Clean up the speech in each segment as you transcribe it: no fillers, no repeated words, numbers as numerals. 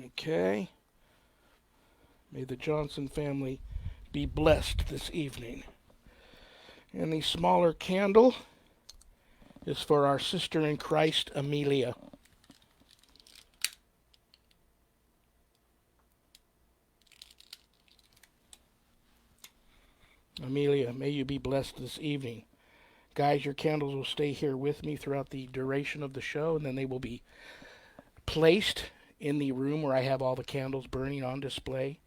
Okay. May the Johnson family be blessed this evening. And the smaller candle is for our sister in Christ, Amelia. Amelia, may you be blessed this evening. Guys, your candles will stay here with me throughout the duration of the show, and then they will be placed in the room where I have all the candles burning on display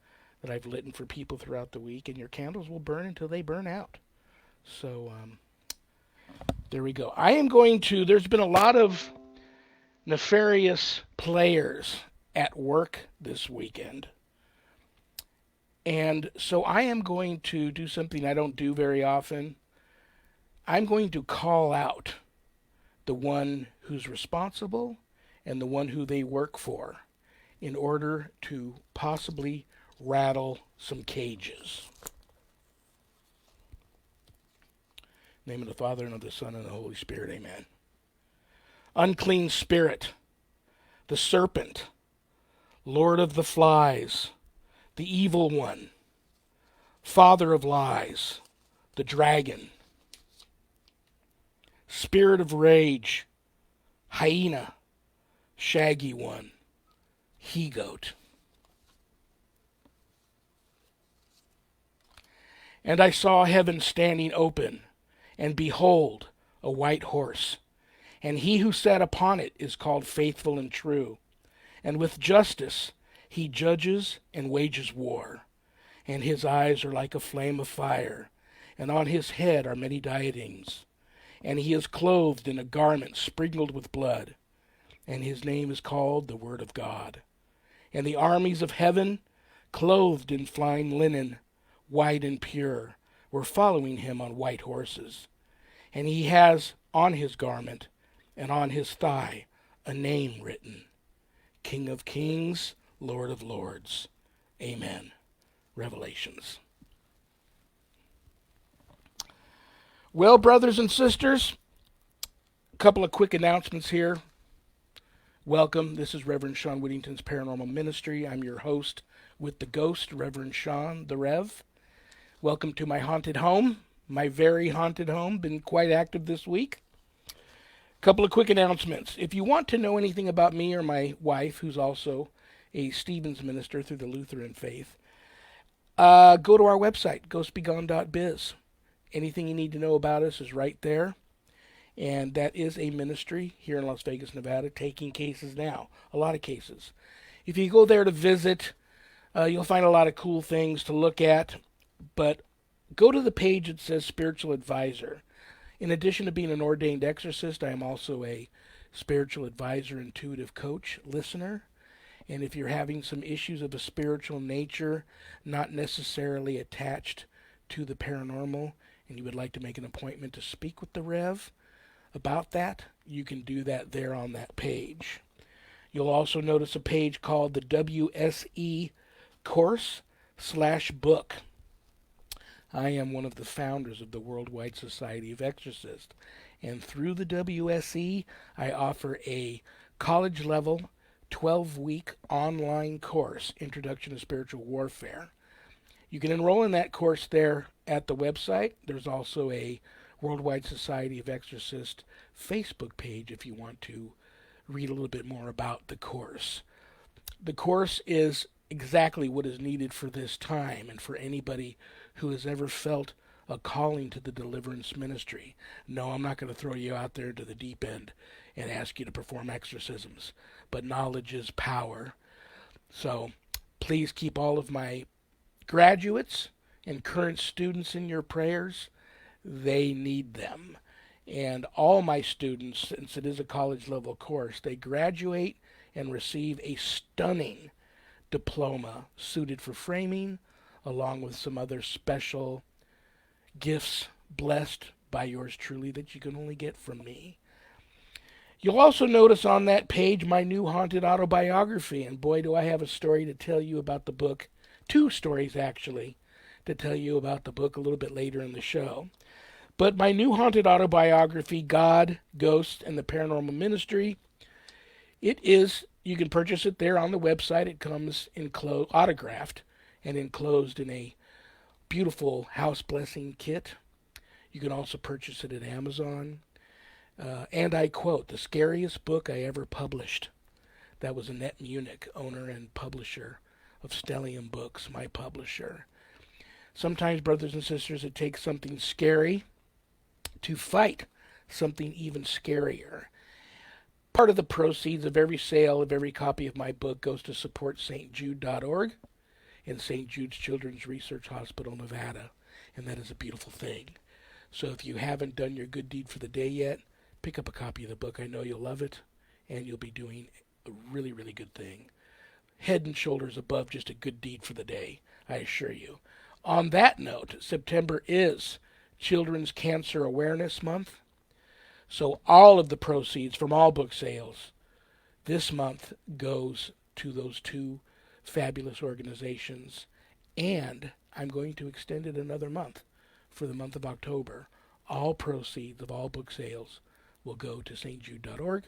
that I've lit for people throughout the week, and your candles will burn until they burn out. So, there we go. There's been a lot of nefarious players at work this weekend. And so I am going to do something I don't do very often. I'm going to call out the one who's responsible and the one who they work for in order to possibly rattle some cages. In the name of the Father, and of the Son, and of the Holy Spirit, amen. Unclean spirit, the serpent, Lord of the flies, the evil one, father of lies, the dragon, spirit of rage, hyena, shaggy one, he-goat. And I saw heaven standing open, and behold, a white horse. And he who sat upon it is called Faithful and True. And with justice he judges and wages war. And his eyes are like a flame of fire, and on his head are many diadems. And he is clothed in a garment sprinkled with blood. And his name is called the Word of God. And the armies of heaven, clothed in fine linen, white and pure, were following him on white horses. And he has on his garment and on his thigh a name written, King of Kings, Lord of Lords. Amen. Revelations. Well, brothers and sisters, a couple of quick announcements here. Welcome. This is Reverend Shawn Whittington's Paranormal Ministry. I'm your host with the ghost, Reverend Shawn, the Rev. Welcome to my haunted home, my very haunted home. Been quite active this week. Couple of quick announcements. If you want to know anything about me or my wife, who's also a Stevens minister through the Lutheran faith, go to our website, ghostbegone.biz. Anything you need to know about us is right there. And that is a ministry here in Las Vegas, Nevada, taking cases now. A lot of cases. If you go there to visit, you'll find a lot of cool things to look at. But go to the page that says Spiritual Advisor. In addition to being an ordained exorcist, I am also a spiritual advisor, intuitive coach, listener. And if you're having some issues of a spiritual nature, not necessarily attached to the paranormal, and you would like to make an appointment to speak with the Rev about that, you can do that there on that page. You'll also notice a page called the WSE Course/book. I am one of the founders of the Worldwide Society of Exorcists, and through the WSE, I offer a college-level 12-week online course, Introduction to Spiritual Warfare. You can enroll in that course there at the website. There's also a Worldwide Society of Exorcists Facebook page if you want to read a little bit more about the course. The course is exactly what is needed for this time and for anybody who has ever felt a calling to the deliverance ministry. No, I'm not going to throw you out there to the deep end and ask you to perform exorcisms, but knowledge is power. So please keep all of my graduates and current students in your prayers. They need them. And all my students, since it is a college level course, they graduate and receive a stunning diploma suited for framing, along with some other special gifts blessed by yours truly that you can only get from me. You'll also notice on that page my new haunted autobiography, and boy, do I have a story to tell you about the book. 2 stories, actually, to tell you about the book a little bit later in the show. But my new haunted autobiography, God, Ghosts, and the Paranormal Ministry, it is You can purchase it there on the website. It comes enclosed, autographed, and enclosed in a beautiful house blessing kit. You can also purchase it at Amazon. And I quote, the scariest book I ever published. That was Annette Munich, owner and publisher of Stellium Books, my publisher. Sometimes, brothers and sisters, it takes something scary to fight something even scarier. Part of the proceeds of every sale of every copy of my book goes to support stjude.org and St. Jude's Children's Research Hospital, Nevada. And that is a beautiful thing. So if you haven't done your good deed for the day yet, pick up a copy of the book. I know you'll love it, and you'll be doing a really, really good thing. Head and shoulders above just a good deed for the day, I assure you. On that note, September is Children's Cancer Awareness Month. So all of the proceeds from all book sales this month goes to those two fabulous organizations. And I'm going to extend it another month for the month of October. All proceeds of all book sales will go to stjude.org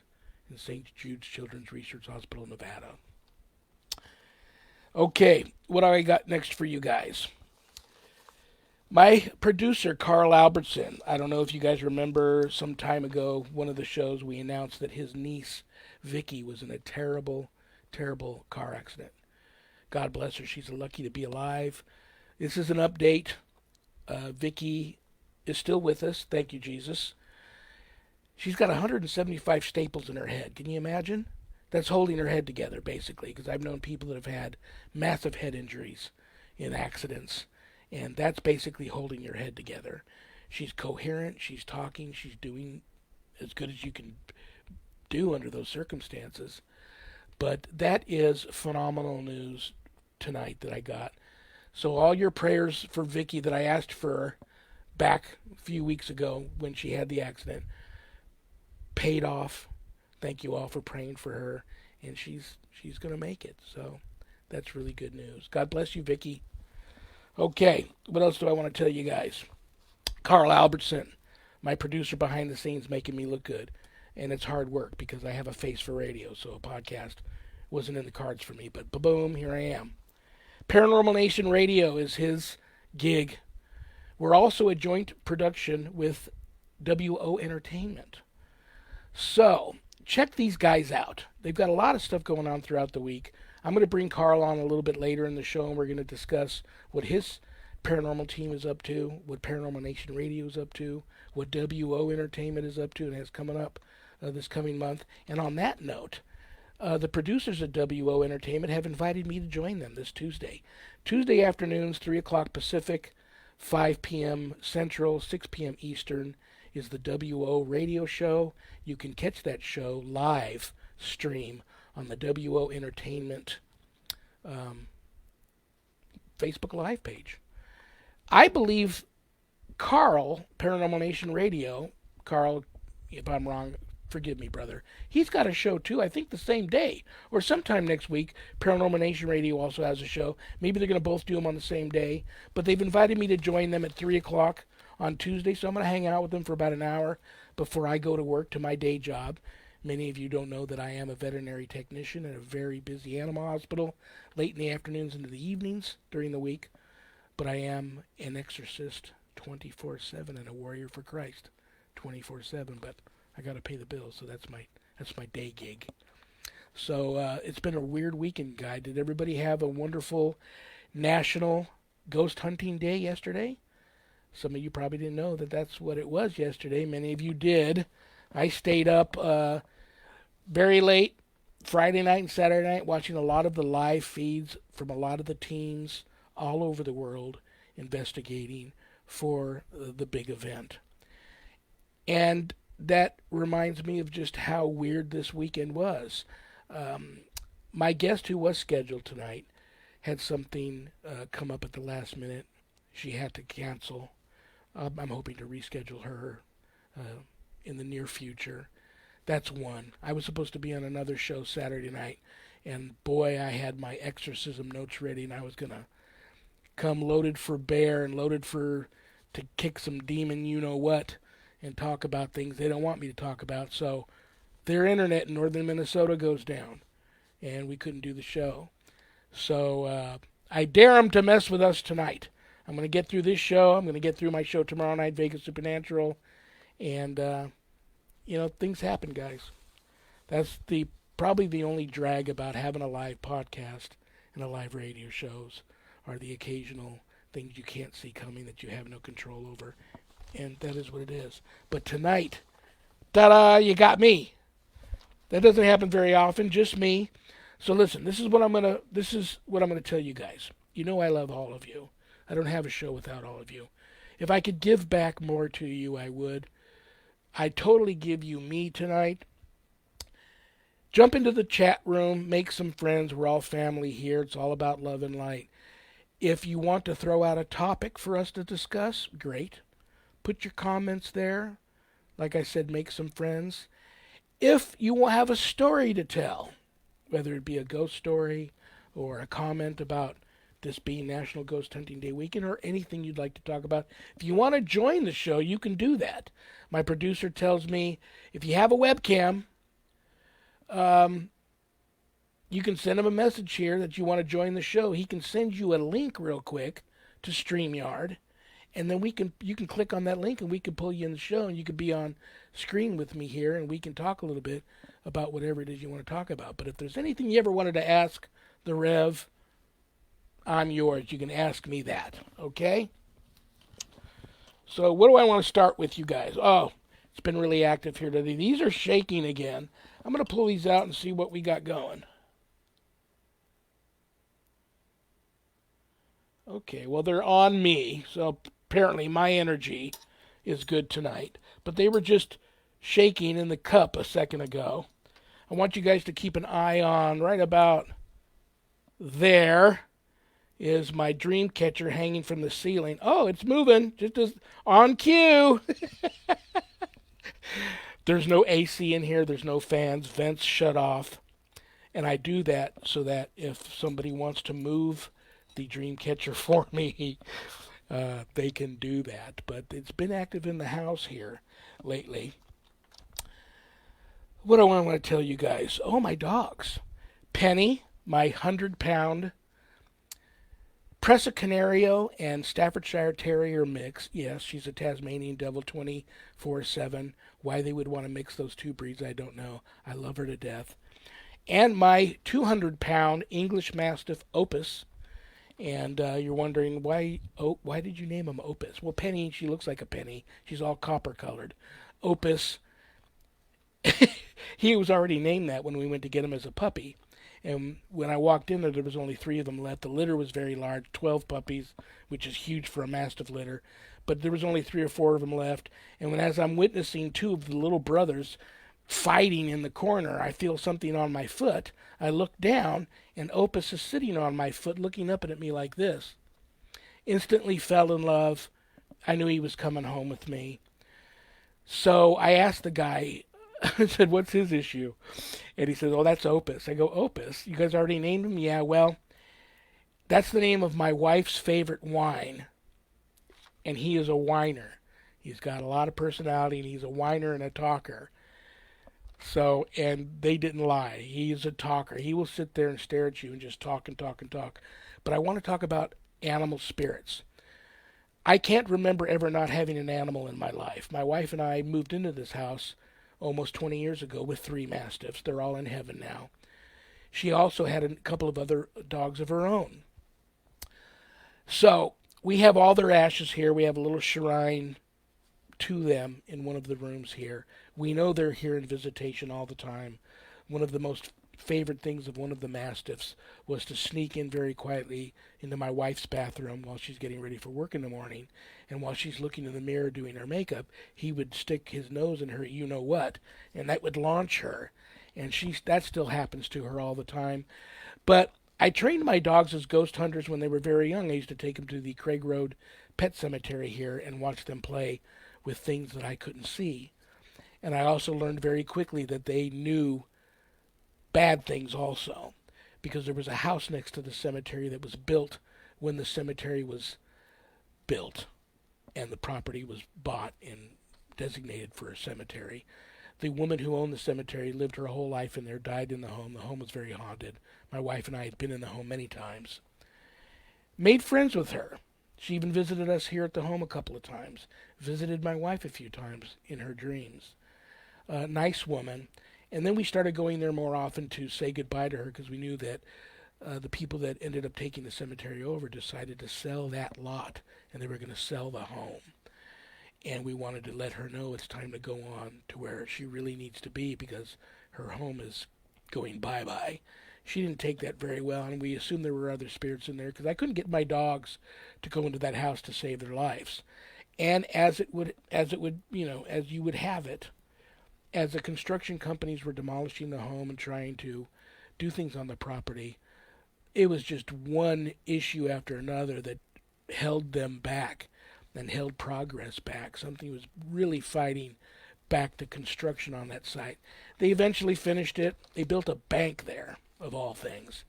and St. Jude's Children's Research Hospital, Nevada. Okay, what do I got next for you guys? My producer, Carl Albertson, I don't know if you guys remember some time ago, one of the shows we announced that his niece, Vicky, was in a terrible, terrible car accident. God bless her. She's lucky to be alive. This is an update. Vicky is still with us. Thank you, Jesus. She's got 175 staples in her head. Can you imagine? That's holding her head together, basically, because I've known people that have had massive head injuries in accidents, and that's basically holding your head together. She's coherent. She's talking. She's doing as good as you can do under those circumstances. But that is phenomenal news tonight that I got. So all your prayers for Vicky that I asked for back a few weeks ago when she had the accident paid off. Thank you all for praying for her, and she's going to make it. So that's really good news. God bless you, Vicky. Okay, what else do I want to tell you guys? Carl Albertson, my producer behind the scenes, making me look good. And it's hard work because I have a face for radio, so a podcast wasn't in the cards for me. But boom, here I am. Paranormal Nation Radio is his gig. We're also a joint production with WO Entertainment. So, check these guys out. They've got a lot of stuff going on throughout the week. I'm going to bring Carl on a little bit later in the show, and we're going to discuss what his paranormal team is up to, what Paranormal Nation Radio is up to, what WO Entertainment is up to and has coming up this coming month. And on that note, the producers at WO Entertainment have invited me to join them this Tuesday. Tuesday afternoons, 3 o'clock Pacific, 5 p.m. Central, 6 p.m. Eastern, is the WO radio show. You can catch that show live stream on the WO Entertainment Facebook Live page. I believe Carl, Paranormal Nation Radio, Carl, if I'm wrong, forgive me, brother, he's got a show too, I think the same day, or sometime next week. Paranormal Nation Radio also has a show. Maybe they're going to both do them on the same day, but they've invited me to join them at 3 o'clock on Tuesday, so I'm going to hang out with them for about an hour before I go to work to my day job. Many of you don't know that I am a veterinary technician at a very busy animal hospital, late in the afternoons into the evenings during the week, but I am an exorcist 24/7 and a warrior for Christ 24/7, but I got to pay the bills, so that's my day gig. So it's been a weird weekend, guy. Did everybody have a wonderful National Ghost Hunting Day yesterday? Some of you probably didn't know that that's what it was yesterday. Many of you did. I stayed up very late Friday night and Saturday night watching a lot of the live feeds from a lot of the teams all over the world investigating for the big event. And that reminds me of just how weird this weekend was. My guest who was scheduled tonight had something come up at the last minute. She had to cancel. I'm hoping to reschedule her in the near future. That's one. I was supposed to be on another show Saturday night, and boy, I had my exorcism notes ready, and I was going to come loaded for bear and loaded to kick some demon you-know-what and talk about things they don't want me to talk about. So their internet in northern Minnesota goes down, and we couldn't do the show. So I dare him to mess with us tonight. I'm going to get through this show. I'm going to get through my show tomorrow night, Vegas Supernatural, and things happen, guys. That's the probably the only drag about having a live podcast and a live radio shows are the occasional things you can't see coming that you have no control over, and that is what it is. But tonight, ta-da! You got me. That doesn't happen very often. Just me. So listen, this is what I'm gonna tell you guys. You know I love all of you. I don't have a show without all of you. If I could give back more to you, I would. I totally give you me tonight. Jump into the chat room, make some friends. We're all family here. It's all about love and light. If you want to throw out a topic for us to discuss, great. Put your comments there. Like I said, make some friends. If you will have a story to tell, whether it be a ghost story or a comment about this being National Ghost Hunting Day weekend or anything you'd like to talk about, if you want to join the show, you can do that. My producer tells me if you have a webcam, you can send him a message here that you want to join the show. He can send you a link real quick to StreamYard, and then you can click on that link and we can pull you in the show and you can be on screen with me here and we can talk a little bit about whatever it is you want to talk about. But if there's anything you ever wanted to ask the Rev, I'm yours. You can ask me that, okay? So what do I want to start with, you guys? Oh, it's been really active here today. These are shaking again. I'm going to pull these out and see what we got going. Okay, well, they're on me, so apparently my energy is good tonight. But they were just shaking in the cup a second ago. I want you guys to keep an eye on right about there is my dream catcher hanging from the ceiling. Oh, it's moving, just as on cue. There's no AC in here. There's no fans. Vents shut off. And I do that so that if somebody wants to move the dream catcher for me, they can do that. But it's been active in the house here lately. What do I want to tell you guys? Oh, my dogs. Penny, my 100-pound Presa Canario and Staffordshire Terrier mix. Yes, she's a Tasmanian Devil 24/7. Why they would want to mix those two breeds, I don't know. I love her to death. And my 200-pound English Mastiff Opus. And you're wondering, why did you name him Opus? Well, Penny, she looks like a penny. She's all copper-colored. Opus, he was already named that when we went to get him as a puppy. And when I walked in there was only 3 of them left. The litter was very large, 12 puppies, which is huge for a Mastiff litter. But there was only 3 or 4 of them left. And as I'm witnessing 2 of the little brothers fighting in the corner, I feel something on my foot. I look down, and Opus is sitting on my foot, looking up at me like this. Instantly fell in love. I knew he was coming home with me. So I asked the guy, I said, what's his issue? And he says, oh, that's Opus. I go, Opus? You guys already named him? Yeah, well, that's the name of my wife's favorite wine. And he is a whiner. He's got a lot of personality, and he's a whiner and a talker. So, and they didn't lie. He is a talker. He will sit there and stare at you and just talk and talk and talk. But I want to talk about animal spirits. I can't remember ever not having an animal in my life. My wife and I moved into this house almost 20 years ago with 3 Mastiffs. They're all in heaven now. She also had a couple of other dogs of her own. So we have all their ashes here. We have a little shrine to them in one of the rooms here. We know they're here in visitation all the time. One of the most favorite things of one of the Mastiffs was to sneak in very quietly into my wife's bathroom while she's getting ready for work in the morning. And while she's looking in the mirror doing her makeup, he would stick his nose in her you-know-what, and that would launch her. And that still happens to her all the time. But I trained my dogs as ghost hunters when they were very young. I used to take them to the Craig Road Pet Cemetery here and watch them play with things that I couldn't see. And I also learned very quickly that they knew bad things also, because there was a house next to the cemetery that was built when the cemetery was built and the property was bought and designated for a cemetery. The woman who owned the cemetery lived her whole life in there, died in the home. The home was very haunted. My wife and I had been in the home many times. Made friends with her. She even visited us here at the home a couple of times. Visited my wife a few times in her dreams. Nice woman. And then we started going there more often to say goodbye to her because we knew that the people that ended up taking the cemetery over decided to sell that lot and they were going to sell the home. And we wanted to let her know it's time to go on to where she really needs to be because her home is going bye-bye. She didn't take that very well, and we assumed there were other spirits in there because I couldn't get my dogs to go into that house to save their lives. And as you would have it, as the construction companies were demolishing the home and trying to do things on the property, it was just one issue after another that held them back and held progress back. Something was really fighting back the construction on that site. They eventually finished it. They built a bank there, of all things.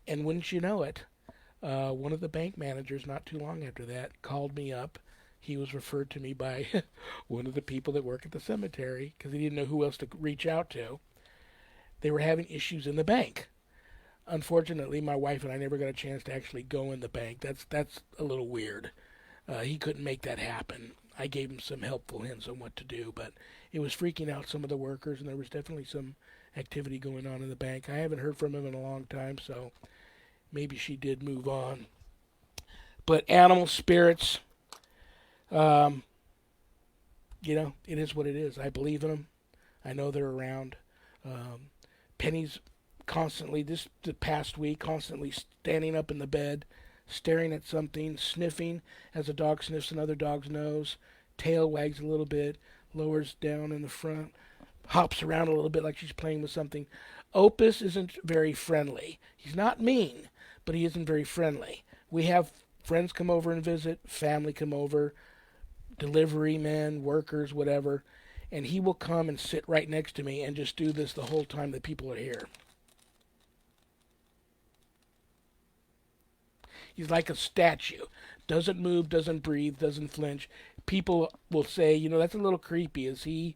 And wouldn't you know it, one of the bank managers not too long after that called me up. He was referred to me by one of the people that work at the cemetery because he didn't know who else to reach out to. They were having issues in the bank. Unfortunately, my wife and I never got a chance to actually go in the bank. That's a little weird. He couldn't make that happen. I gave him some helpful hints on what to do, but it was freaking out some of the workers, and there was definitely some activity going on in the bank. I haven't heard from him in a long time, so maybe she did move on. But animal spirits, um, it is what it is. I believe in them. I know they're around. Um, Penny's constantly, the past week, constantly standing up in the bed, staring at something, sniffing as a dog sniffs another dog's nose, tail wags a little bit, lowers down in the front, hops around a little bit like she's playing with something. Opus isn't very friendly. He's not mean, but he isn't very friendly. We have friends come over and visit, family come over, delivery men, workers, whatever, and he will come and sit right next to me and just do this the whole time that people are here. He's like a statue. Doesn't move, doesn't breathe, doesn't flinch. People will say, that's a little creepy. Is he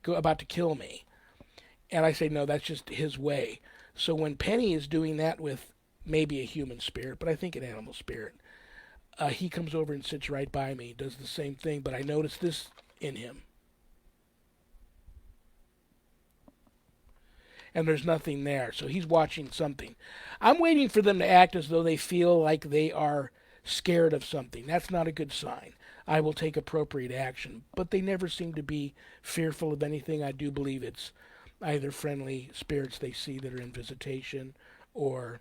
about to kill me? And I say, no, that's just his way. So when Penny is doing that with maybe a human spirit, but I think an animal spirit, he comes over and sits right by me, does the same thing, but I notice this in him. And there's nothing there, so he's watching something. I'm waiting for them to act as though they feel like they are scared of something. That's not a good sign. I will take appropriate action, but they never seem to be fearful of anything. I do believe it's either friendly spirits they see that are in visitation or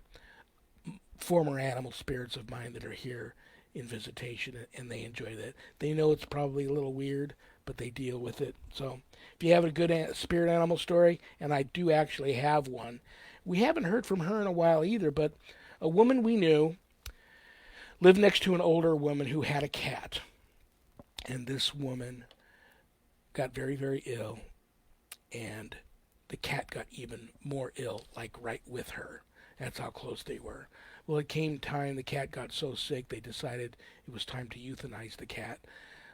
former animal spirits of mine that are here in visitation, and they enjoy that. They know it's probably a little weird, but they deal with it. So if you have a good spirit animal story, and I do actually have one, we haven't heard from her in a while either, but a woman we knew lived next to an older woman who had a cat. And this woman got very, very ill, and the cat got even more ill, like right with her. That's how close they were. Well, it came time, the cat got so sick, they decided it was time to euthanize the cat.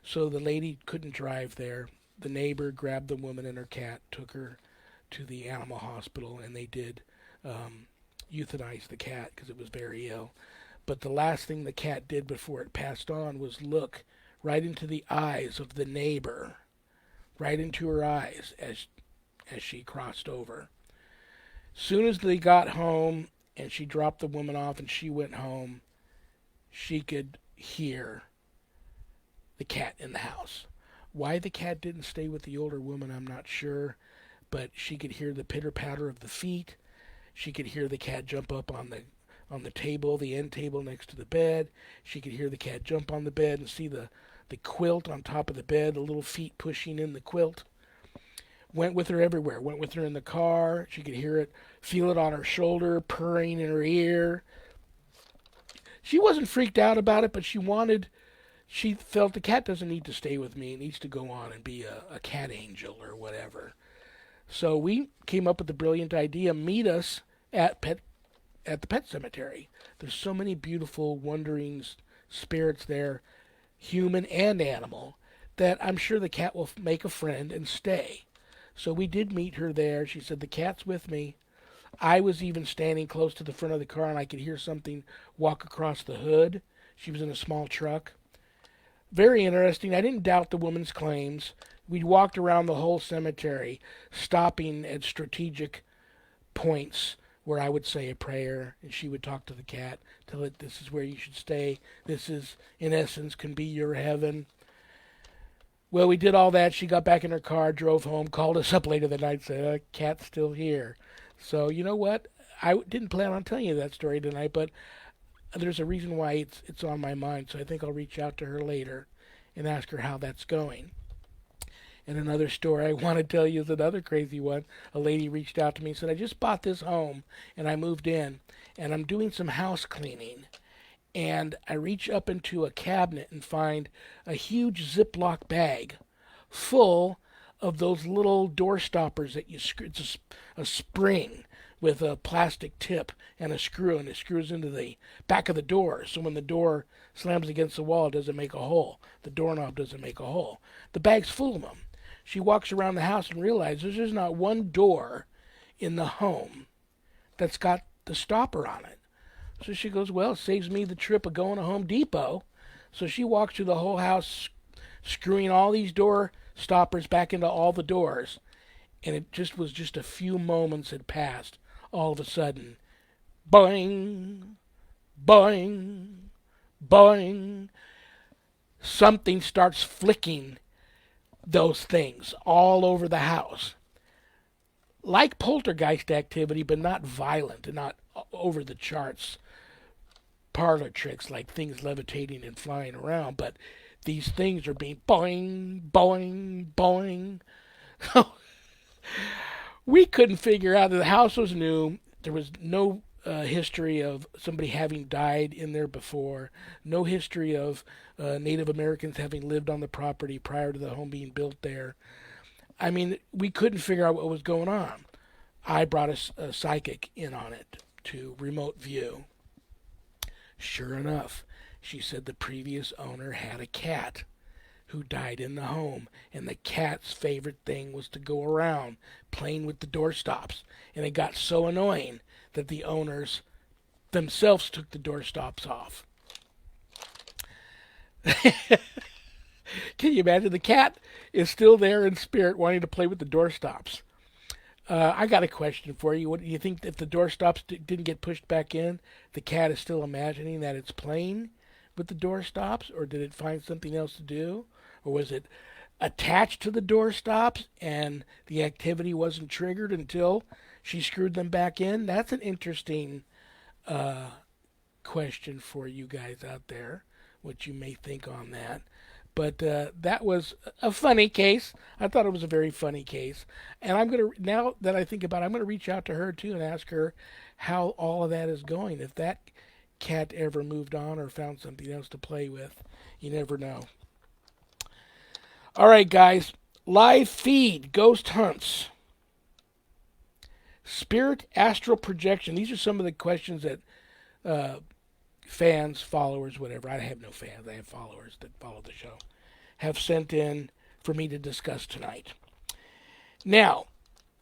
So the lady couldn't drive there. The neighbor grabbed the woman and her cat, took her to the animal hospital, and they did euthanize the cat because it was very ill. But the last thing the cat did before it passed on was look right into the eyes of the neighbor, right into her eyes as she crossed over. Soon as they got home and she dropped the woman off and she went home, she could hear the cat in the house. Why the cat didn't stay with the older woman, I'm not sure, but she could hear the pitter-patter of the feet. She could hear the cat jump up on the table, the end table next to the bed. She could hear the cat jump on the bed and see the quilt on top of the bed, the little feet pushing in the quilt. Went with her everywhere. Went with her in the car. She could hear it, feel it on her shoulder, purring in her ear. She wasn't freaked out about it, but she felt the cat doesn't need to stay with me. It needs to go on and be a cat angel or whatever. So we came up with the brilliant idea, meet us at the pet cemetery. There's so many beautiful, wandering spirits there, human and animal, that I'm sure the cat will make a friend and stay. So we did meet her there. She said, the cat's with me. I was even standing close to the front of the car and I could hear something walk across the hood. She was in a small truck. Very interesting. I didn't doubt the woman's claims. We walked around the whole cemetery, stopping at strategic points where I would say a prayer and she would talk to the cat, tell it this is where you should stay. This is, in essence, can be your heaven. Well, we did all that. She got back in her car, drove home, called us up later that night, said, cat's still here. So, you know what? I didn't plan on telling you that story tonight, but there's a reason why it's on my mind. So I think I'll reach out to her later and ask her how that's going. And another story I want to tell you is another crazy one. A lady reached out to me and said, I just bought this home and I moved in and I'm doing some house cleaning. And I reach up into a cabinet and find a huge Ziploc bag full of those little door stoppers that you screw. It's a spring with a plastic tip and a screw, and it screws into the back of the door. So when the door slams against the wall, it doesn't make a hole. The doorknob doesn't make a hole. The bag's full of them. She walks around the house and realizes there's not one door in the home that's got the stopper on it. So she goes, well, it saves me the trip of going to Home Depot. So she walks through the whole house, screwing all these door stoppers back into all the doors. And it just was just a few moments had passed. All of a sudden, boing, boing, boing. Something starts flicking those things all over the house. Like poltergeist activity, but not violent and not over the charts parlor tricks like things levitating and flying around, but these things are being boing, boing, boing. We couldn't figure out that the house was new. There was no history of somebody having died in there before, no history of Native Americans having lived on the property prior to the home being built there. I mean, we couldn't figure out what was going on. I brought a psychic in on it to remote view. Sure enough, she said the previous owner had a cat who died in the home, and the cat's favorite thing was to go around playing with the door stops. And it got so annoying that the owners themselves took the door stops off. Can you imagine? The cat is still there in spirit wanting to play with the door stops. I got a question for you. What do you think if the door stops didn't get pushed back in, the cat is still imagining that it's playing with the door stops, or did it find something else to do? Or was it attached to the door stops and the activity wasn't triggered until she screwed them back in? That's an interesting question for you guys out there, what you may think on that. But that was a funny case. I thought it was a very funny case. And now that I think about it, I'm going to reach out to her too and ask her how all of that is going. If that cat ever moved on or found something else to play with, you never know. All right, guys. Live feed, ghost hunts, spirit, astral projection. These are some of the questions that fans, followers, whatever. I have no fans. I have followers that follow the show. Have sent in for me to discuss tonight. Now,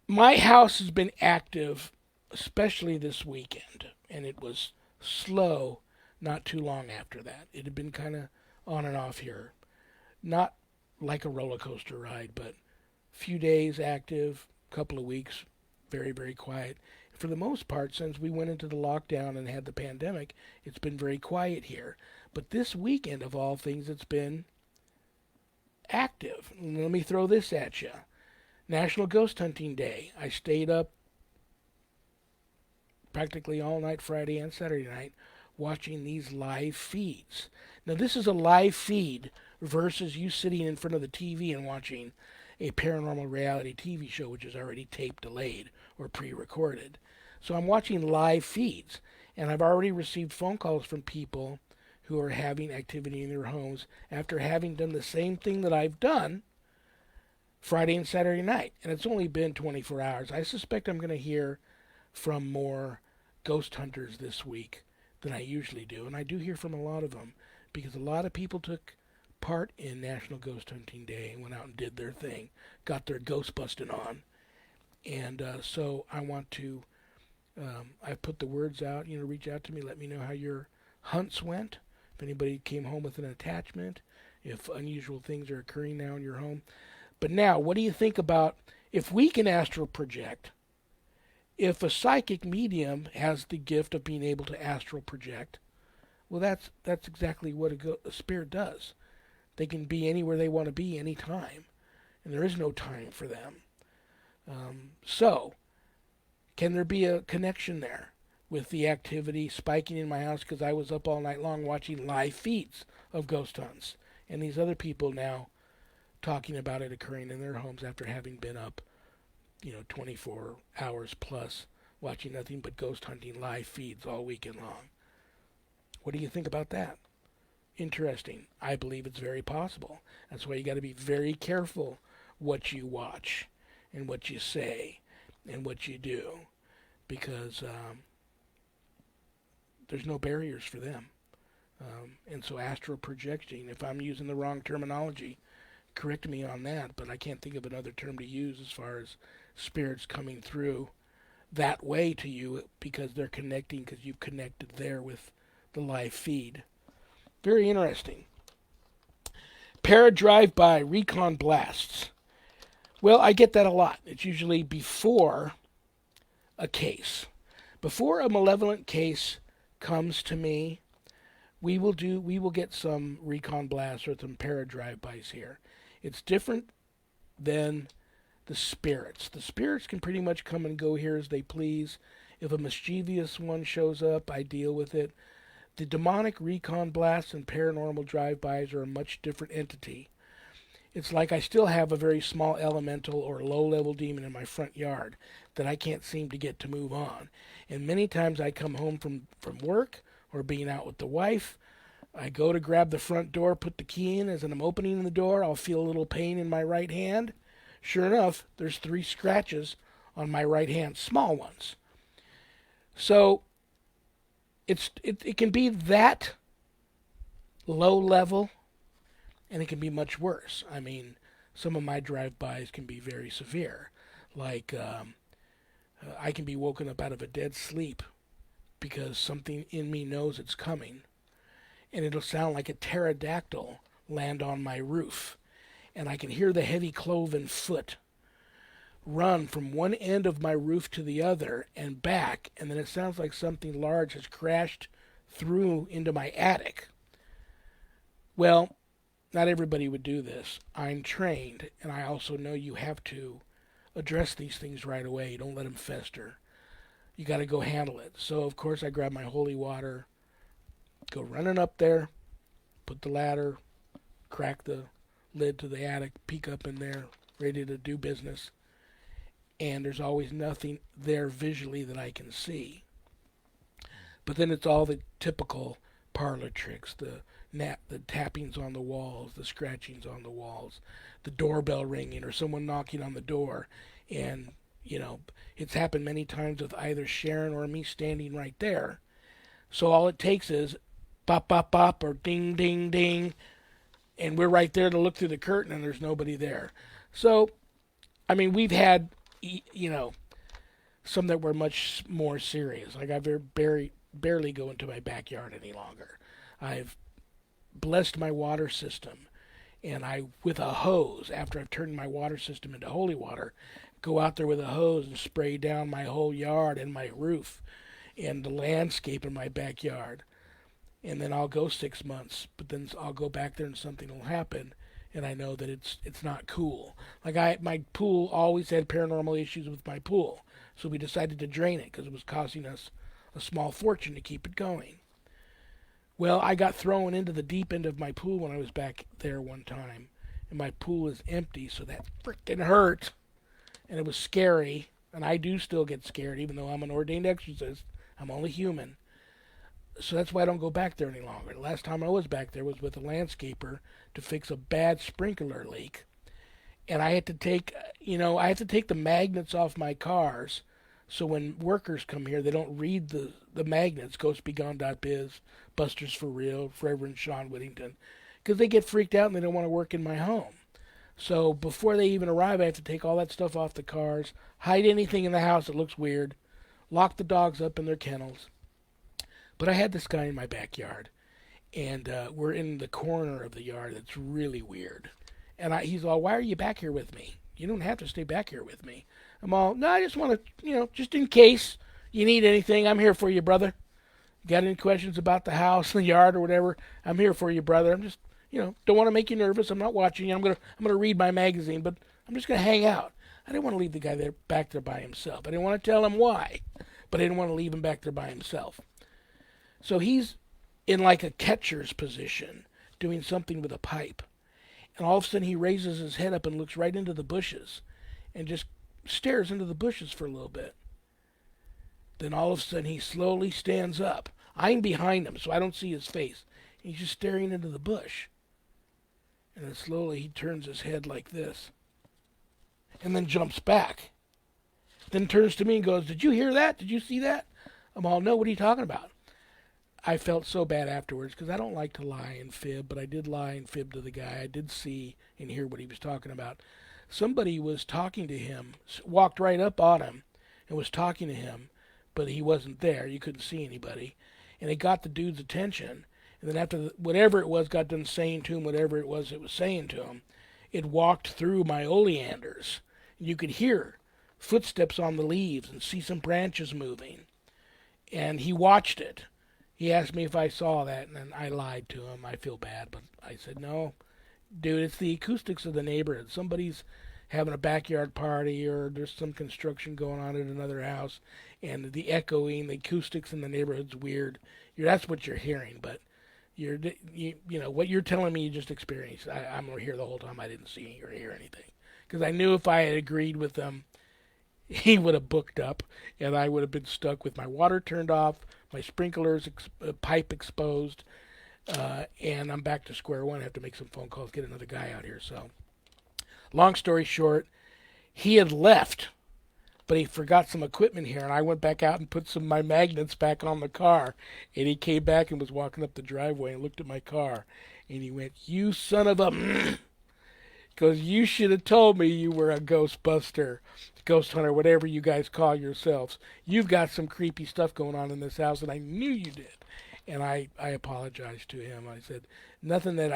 my house has been active, especially this weekend, and it was slow not too long after that. It had been kind of on and off here. Not like a roller coaster ride, but a few days active, couple of weeks, very, very quiet. For the most part, since we went into the lockdown and had the pandemic, it's been very quiet here. But this weekend, of all things, it's been active. And let me throw this at you. National Ghost Hunting Day. I stayed up practically all night Friday and Saturday night watching these live feeds. Now, this is a live feed versus you sitting in front of the TV and watching a paranormal reality TV show, which is already tape delayed or pre-recorded. So I'm watching live feeds, and I've already received phone calls from people who are having activity in their homes after having done the same thing that I've done Friday and Saturday night. And it's only been 24 hours. I suspect I'm going to hear from more ghost hunters this week than I usually do. And I do hear from a lot of them because a lot of people took part in National Ghost Hunting Day and went out and did their thing, got their ghost busting on. And so I want to, I put the words out, reach out to me, let me know how your hunts went, if anybody came home with an attachment, if unusual things are occurring now in your home. But now, what do you think about if we can astral project? If a psychic medium has the gift of being able to astral project, well, that's exactly what a spirit does. They can be anywhere they want to be anytime, and there is no time for them. So, can there be a connection there with the activity spiking in my house because I was up all night long watching live feeds of ghost hunts, and these other people now talking about it occurring in their homes after having been up, 24 hours plus watching nothing but ghost hunting live feeds all weekend long. What do you think about that? Interesting. I believe it's very possible. That's why you got to be very careful what you watch and what you say and what you do, because there's no barriers for them. And so astral projecting, if I'm using the wrong terminology, correct me on that, but I can't think of another term to use as far as spirits coming through that way to you because they're connecting because you've connected there with the live feed. Very interesting. Para drive-by recon blasts. Well, I get that a lot. It's usually before a case. Before a malevolent case comes to me, we will get some recon blasts or some para drive-bys here. It's different than the spirits. The spirits can pretty much come and go here as they please. If a mischievous one shows up, I deal with it. The demonic recon blasts and paranormal drive-bys are a much different entity. It's like I still have a very small elemental or low-level demon in my front yard that I can't seem to get to move on. And many times I come home from work or being out with the wife, I go to grab the front door, put the key in. As I'm opening the door, I'll feel a little pain in my right hand. Sure enough, there's 3 scratches on my right hand, small ones. So it can be that low level, and it can be much worse. I mean, some of my drive-bys can be very severe. Like, I can be woken up out of a dead sleep because something in me knows it's coming. And it'll sound like a pterodactyl land on my roof. And I can hear the heavy cloven foot run from one end of my roof to the other and back, and then it sounds like something large has crashed through into my attic. Well, not everybody would do this. I'm trained, and I also know you have to address these things right away. Don't let them fester. You got to go handle it. So, of course, I grab my holy water, go running up there, put the ladder, crack the lid to the attic, peek up in there, ready to do business. And there's always nothing there visually that I can see. But then it's all the typical parlor tricks, the tappings on the walls, the scratchings on the walls, the doorbell ringing or someone knocking on the door. And, it's happened many times with either Sharon or me standing right there. So all it takes is bop, bop, bop, or ding, ding, ding, and we're right there to look through the curtain and there's nobody there. So, I mean, we've had, some that were much more serious. Like I barely go into my backyard any longer. I've blessed my water system, and I, with a hose, after I've turned my water system into holy water, go out there with a hose and spray down my whole yard and my roof and the landscape in my backyard. And then I'll go 6 months, but then I'll go back there and something will happen, and I know that it's not cool. Like my pool always had paranormal issues with my pool, so we decided to drain it because it was costing us a small fortune to keep it going. Well, I got thrown into the deep end of my pool when I was back there one time, and my pool is empty, so that freaking hurt, and it was scary, and I do still get scared, even though I'm an ordained exorcist. I'm only human. So that's why I don't go back there any longer. The last time I was back there was with a landscaper to fix a bad sprinkler leak. And I had to take, the magnets off my cars. So when workers come here, they don't read the magnets. GhostBeGone.biz, Busters for Real, Reverend Shawn. because they get freaked out and they don't want to work in my home. So before they even arrive, I have to take all that stuff off the cars, hide anything in the house that looks weird, lock the dogs up in their kennels. But I had this guy in my backyard, and we're in the corner of the yard that's really weird. And he's all, "Why are you back here with me? You don't have to stay back here with me." I'm all, "No, I just want to, just in case you need anything, I'm here for you, brother. Got any questions about the house, the yard, or whatever? I'm here for you, brother. I'm just, don't want to make you nervous. I'm not watching you. I'm gonna read my magazine, but I'm just gonna hang out." I didn't want to leave the guy there back there by himself. I didn't want to tell him why, but I didn't want to leave him back there by himself. So he's in like a catcher's position, doing something with a pipe, and all of a sudden he raises his head up and looks right into the bushes, and just stares into the bushes for a little bit. Then all of a sudden he slowly stands up. I'm behind him, so I don't see his face. He's just staring into the bush. And then slowly he turns his head like this. And then jumps back. Then turns to me and goes, "Did you hear that? Did you see that?" I'm all, "No, what are you talking about?" I felt so bad afterwards because I don't like to lie and fib, but I did lie and fib to the guy. I did see and hear what he was talking about. Somebody was talking to him, walked right up on him and was talking to him, but he wasn't there. You couldn't see anybody. And it got the dude's attention. And then after whatever it was got done saying to him, whatever it was saying to him, it walked through my oleanders. You could hear footsteps on the leaves and see some branches moving. And he watched it. He asked me if I saw that, and then I lied to him. I feel bad, but I said, "No, dude, it's the acoustics of the neighborhood. Somebody's having a backyard party, or there's some construction going on at another house, and the echoing, the acoustics in the neighborhood's weird. That's what you're hearing, but what you're telling me you just experienced. I'm here the whole time. I didn't see or hear anything, because I knew if I had agreed with him, he would have booked up, and I would have been stuck with my water turned off, my sprinklers pipe exposed, and I'm back to square one. I have to make some phone calls, get another guy out here. So, long story short, he had left, but he forgot some equipment here, and I went back out and put some of my magnets back on the car, and he came back and was walking up the driveway and looked at my car, and he went, "You son of a," because you should have told me you were a ghostbuster, ghost hunter, whatever you guys call yourselves. You've got some creepy stuff going on in this house, and I knew you did. And I apologized to him. I said nothing that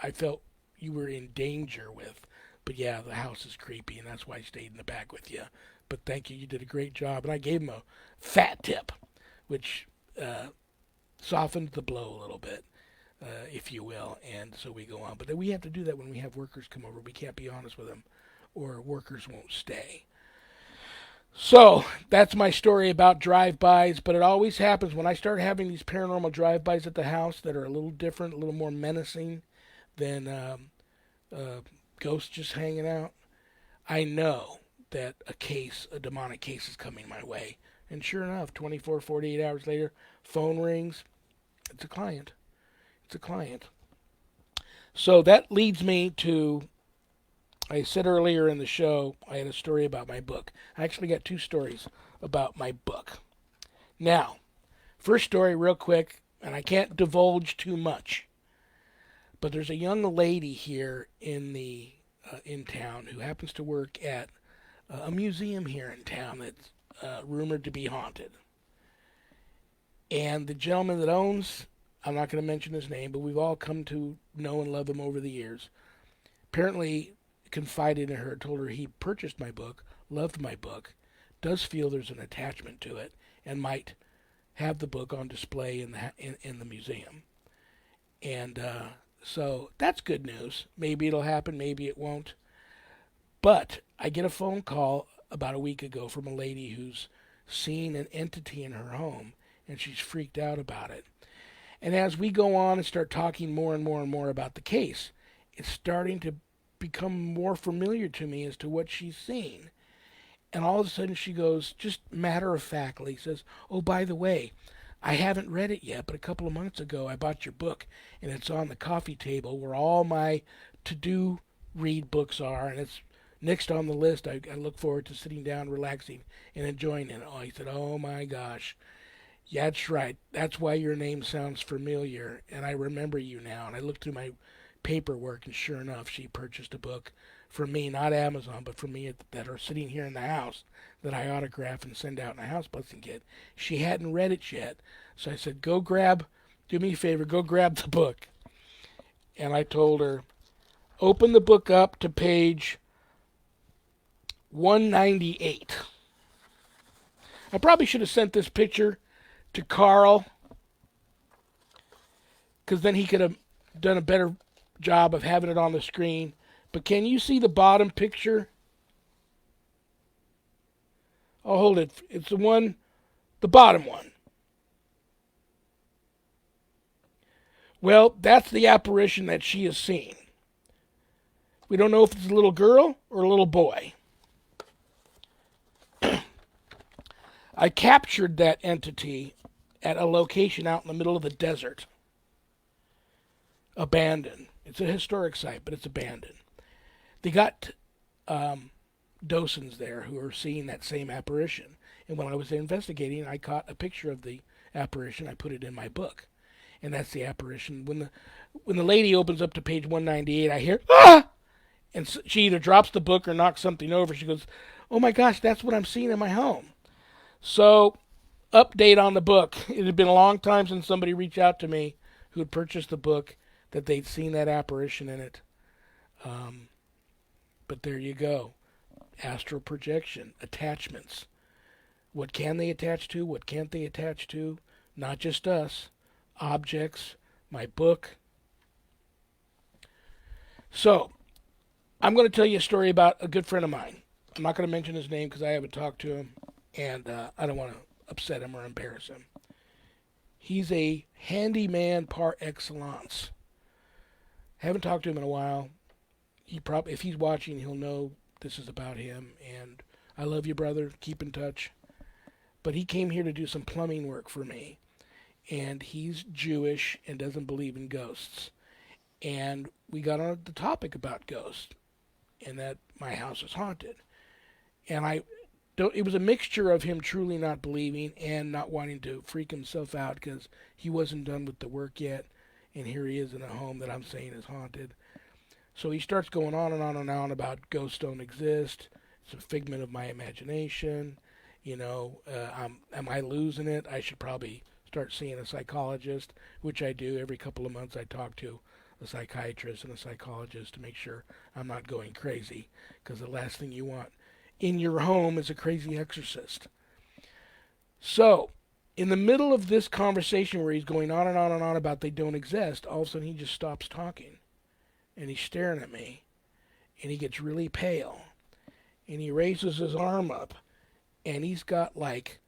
I felt you were in danger with. But yeah, the house is creepy, and that's why I stayed in the back with you. But thank you, you did a great job. And I gave him a fat tip, which softened the blow a little bit, if you will. And so we go on. But then we have to do that when we have workers come over. We can't be honest with them, or workers won't stay. So that's my story about drive-bys, but it always happens when I start having these paranormal drive-bys at the house that are a little different, a little more menacing than ghosts just hanging out. I know that a demonic case is coming my way. And sure enough, 24, 48 hours later, phone rings. It's a client. It's a client. So that leads me to, I said earlier in the show, I had a story about my book. I actually got two stories about my book. Now, first story real quick, and I can't divulge too much, but there's a young lady here in town who happens to work at a museum here in town that's rumored to be haunted. And the gentleman that owns, I'm not going to mention his name, but we've all come to know and love him over the years, apparently confided in her, told her he purchased my book, loved my book, does feel there's an attachment to it, and might have the book on display in the museum. And so that's good news. Maybe it'll happen, maybe it won't. But I get a phone call about a week ago from a lady who's seen an entity in her home, and she's freaked out about it. And as we go on and start talking more and more and more about the case, it's starting to become more familiar to me as to what she's seen. And all of a sudden she goes, just matter-of-factly, says, "Oh, by the way, I haven't read it yet, but a couple of months ago I bought your book, and it's on the coffee table where all my to-do read books are, and it's next on the list. I look forward to sitting down, relaxing, and enjoying it." Oh, he said, "Oh my gosh." Yeah, that's right. That's why your name sounds familiar, and I remember you now. And I looked through my paperwork, and sure enough, she purchased a book for me, not Amazon, but for me that are sitting here in the house that I autograph and send out in a house blessing kit. She hadn't read it yet, so I said, do me a favor, go grab the book. And I told her, open the book up to page 198. I probably should have sent this picture to Carl, because then he could have done a better job of having it on the screen. But can you see the bottom picture? I'll hold it. It's the bottom one. Well, that's the apparition that she has seen. We don't know if it's a little girl or a little boy. I captured that entity at a location out in the middle of the desert. Abandoned. It's a historic site, but it's abandoned. They got docents there who are seeing that same apparition. And when I was investigating, I caught a picture of the apparition. I put it in my book. And that's the apparition. When the lady opens up to page 198, I hear, ah! And she either drops the book or knocks something over. She goes, oh my gosh, that's what I'm seeing in my home. So, update on the book. It had been a long time since somebody reached out to me who had purchased the book that they'd seen that apparition in it. But there you go. Astral projection, attachments. What can they attach to? What can't they attach to? Not just us. Objects, my book. So, I'm going to tell you a story about a good friend of mine. I'm not going to mention his name because I haven't talked to him, and I don't want to upset him or embarrass him. He's a handyman par excellence. Haven't talked to him in a while. If he's watching, he'll know this is about him. And I love you, brother. Keep in touch. But he came here to do some plumbing work for me. And he's Jewish and doesn't believe in ghosts. And we got on the topic about ghosts and that my house is haunted. And it was a mixture of him truly not believing and not wanting to freak himself out because he wasn't done with the work yet. And here he is in a home that I'm saying is haunted. So he starts going on and on and on about ghosts don't exist. It's a figment of my imagination. Am I losing it? I should probably start seeing a psychologist, which I do. Every couple of months I talk to a psychiatrist and a psychologist to make sure I'm not going crazy. Because the last thing you want in your home is a crazy exorcist. So, in the middle of this conversation where he's going on and on and on about they don't exist, all of a sudden he just stops talking. And he's staring at me. And he gets really pale. And he raises his arm up. And he's got like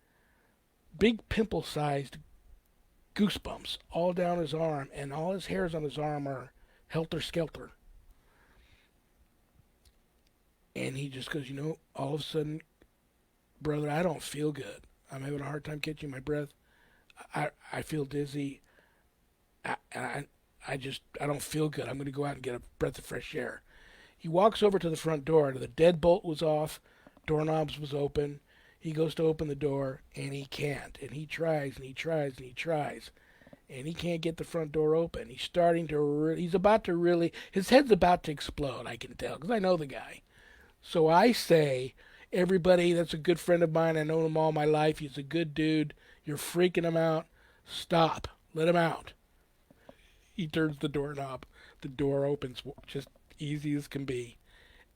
big pimple-sized goosebumps all down his arm. And all his hairs on his arm are helter-skelter. And he just goes, all of a sudden, brother, I don't feel good. I'm having a hard time catching my breath. I feel dizzy. I don't feel good. I'm going to go out and get a breath of fresh air. He walks over to the front door. The deadbolt was off. Doorknobs was open. He goes to open the door, and he can't. And he tries, and he tries, and he tries. And he can't get the front door open. He's about to really, his head's about to explode, I can tell, because I know the guy. So I say, everybody that's a good friend of mine, I know him all my life, he's a good dude, you're freaking him out, stop, let him out. He turns the doorknob, the door opens just easy as can be,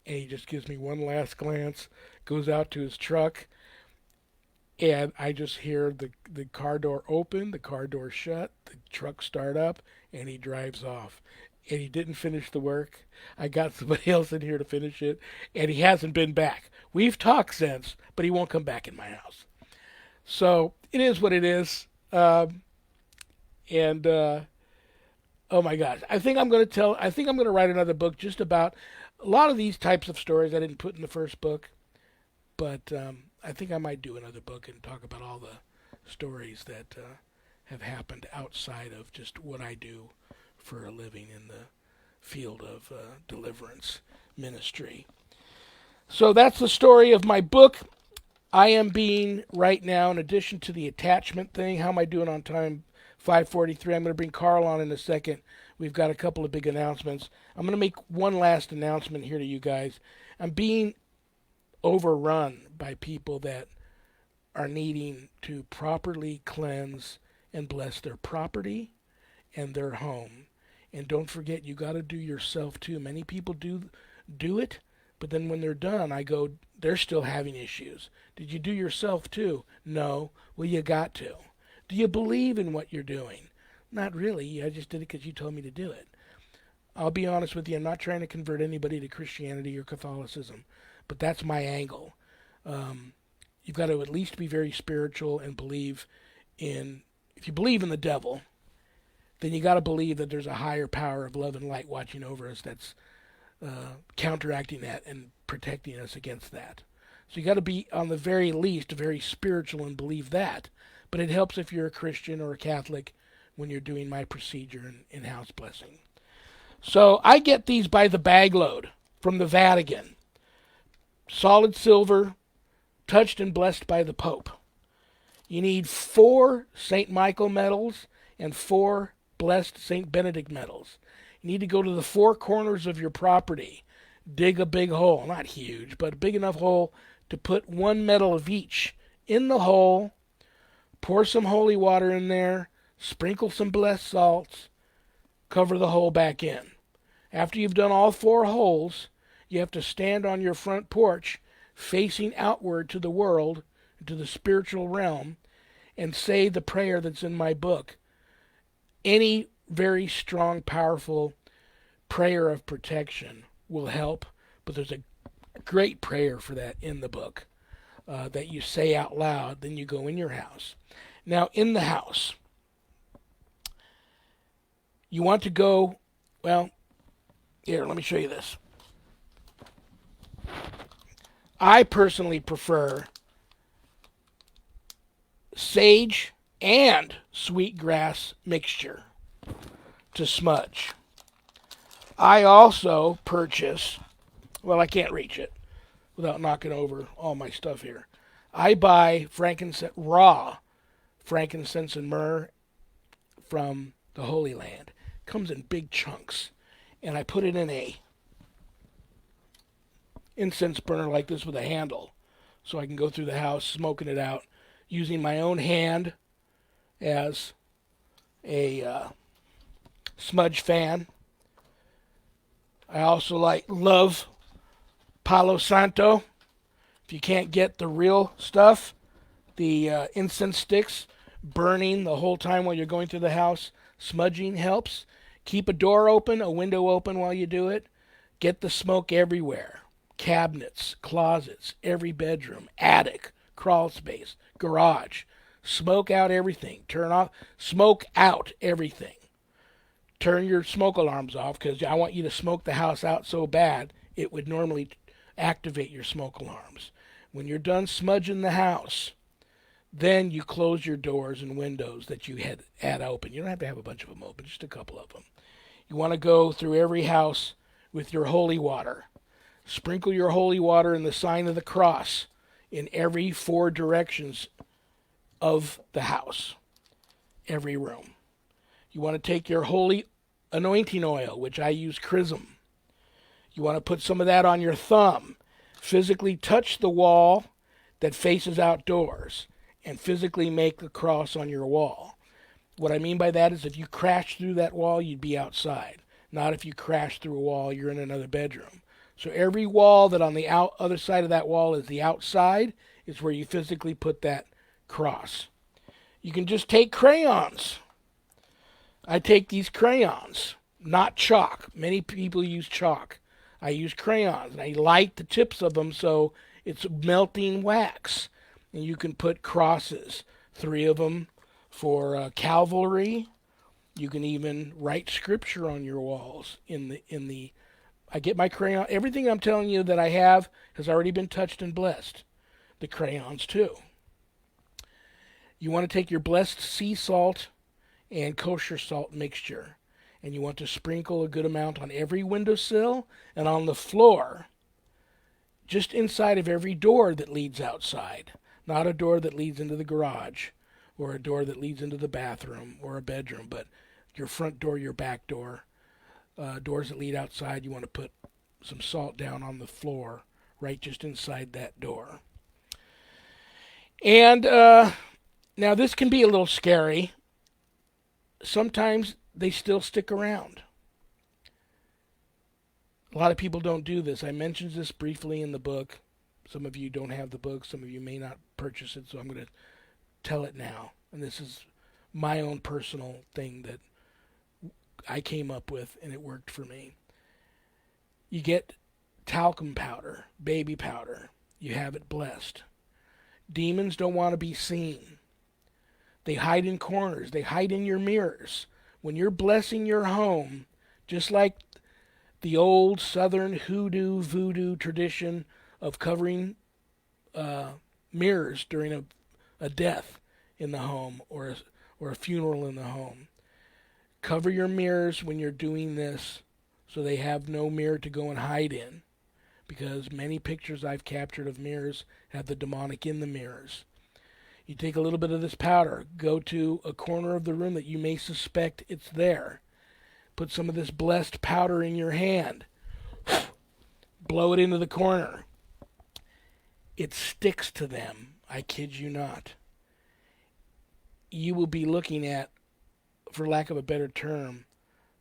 and he just gives me one last glance, goes out to his truck, and I just hear the car door open, the car door shut, the truck start up, and he drives off. And he didn't finish the work. I got somebody else in here to finish it, and he hasn't been back. We've talked since, but he won't come back in my house. So it is what it is. And oh my gosh, I think I'm going to write another book just about a lot of these types of stories I didn't put in the first book, but I think I might do another book and talk about all the stories that have happened outside of just what I do for a living in the field of deliverance ministry. So that's the story of my book. I am being right now, in addition to the attachment thing. How am I doing on time? 5:43. I'm going to bring Carl on in a second. We've got a couple of big announcements. I'm going to make one last announcement here to you guys. I'm being overrun by people that are needing to properly cleanse and bless their property and their home. And don't forget, you got to do yourself too. Many people do it, but then when they're done, I go, they're still having issues. Did you do yourself too? No. Well, you got to. Do you believe in what you're doing? Not really. I just did it because you told me to do it. I'll be honest with you. I'm not trying to convert anybody to Christianity or Catholicism, but that's my angle. You've got to at least be very spiritual and believe in. If you believe in the devil, then you got to believe that there's a higher power of love and light watching over us that's counteracting that and protecting us against that. So you got to be, on the very least, very spiritual and believe that. But it helps if you're a Christian or a Catholic when you're doing my procedure in house blessing. So I get these by the bag load from the Vatican. Solid silver, touched and blessed by the Pope. You need 4 St. Michael medals and 4 blessed St. Benedict medals. You need to go to the 4 corners of your property, dig a big hole, not huge, but a big enough hole to put 1 medal of each in the hole, pour some holy water in there, sprinkle some blessed salts, cover the hole back in. After you've done all 4 holes, you have to stand on your front porch facing outward to the world, to the spiritual realm, and say the prayer that's in my book. Any very strong, powerful prayer of protection will help, but there's a great prayer for that in the book that you say out loud, then you go in your house. Now, in the house, you want to go, well, here, let me show you this. I personally prefer sage and sweetgrass mixture to smudge. I also purchase, well, I can't reach it without knocking over all my stuff here. I buy raw frankincense and myrrh from the Holy Land. It comes in big chunks, and I put it in a incense burner like this with a handle, so I can go through the house smoking it out, using my own hand as a smudge fan. I also love Palo Santo. If you can't get the real stuff, the incense sticks, burning the whole time while you're going through the house, smudging helps. Keep a door open, a window open while you do it. Get the smoke everywhere. Cabinets, closets, every bedroom, attic, crawl space, garage. Smoke out everything. Smoke out everything. Turn your smoke alarms off, because I want you to smoke the house out so bad it would normally activate your smoke alarms. When you're done smudging the house, then you close your doors and windows that you had open. You don't have to have a bunch of them open, just a couple of them. You want to go through every house with your holy water. Sprinkle your holy water in the sign of the cross in every 4 directions of the house, every room. You want to take your holy anointing oil, which I use Chrism. You want to put some of that on your thumb. Physically touch the wall that faces outdoors and physically make the cross on your wall. What I mean by that is if you crash through that wall, you'd be outside. Not if you crash through a wall, you're in another bedroom. So every wall that on the other side of that wall is the outside is where you physically put that cross. You can just take crayons. I take these crayons, not chalk. Many people use chalk. I use crayons, and I light the tips of them so it's melting wax. And you can put crosses, 3 of them for Calvary. You can even write scripture on your walls I get my crayon. Everything I'm telling you that I have has already been touched and blessed. The crayons too. You want to take your blessed sea salt and kosher salt mixture, and you want to sprinkle a good amount on every windowsill and on the floor, just inside of every door that leads outside. Not a door that leads into the garage or a door that leads into the bathroom or a bedroom, but your front door, your back door, doors that lead outside. You want to put some salt down on the floor right just inside that door. And now this can be a little scary. Sometimes they still stick around. A lot of people don't do this. I mentioned this briefly in the book. Some of you don't have the book. Some of you may not purchase it, so I'm going to tell it now. And this is my own personal thing that I came up with, and it worked for me. You get talcum powder, baby powder. You have it blessed. Demons don't want to be seen. They hide in corners. They hide in your mirrors. When you're blessing your home, just like the old southern hoodoo, voodoo tradition of covering mirrors during a death in the home or a funeral in the home. Cover your mirrors when you're doing this so they have no mirror to go and hide in, because many pictures I've captured of mirrors have the demonic in the mirrors. You take a little bit of this powder, go to a corner of the room that you may suspect it's there. Put some of this blessed powder in your hand. Blow it into the corner. It sticks to them. I kid you not. You will be looking at, for lack of a better term,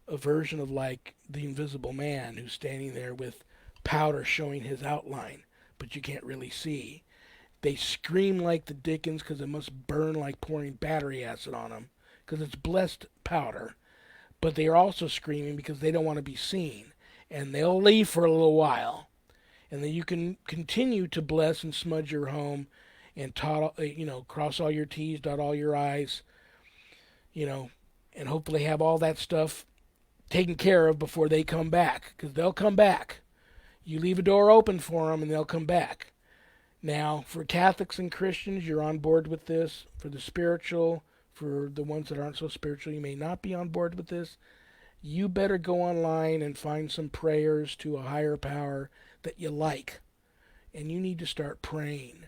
a version of like the Invisible Man who's standing there with powder showing his outline, but you can't really see. They scream like the dickens because it must burn like pouring battery acid on them because it's blessed powder. But they are also screaming because they don't want to be seen. And they'll leave for a little while. And then you can continue to bless and smudge your home and cross all your T's, dot all your I's, and hopefully have all that stuff taken care of before they come back, because they'll come back. You leave a door open for them and they'll come back. Now, for Catholics and Christians, you're on board with this. For the spiritual, for the ones that aren't so spiritual, you may not be on board with this. You better go online and find some prayers to a higher power that you like. And you need to start praying.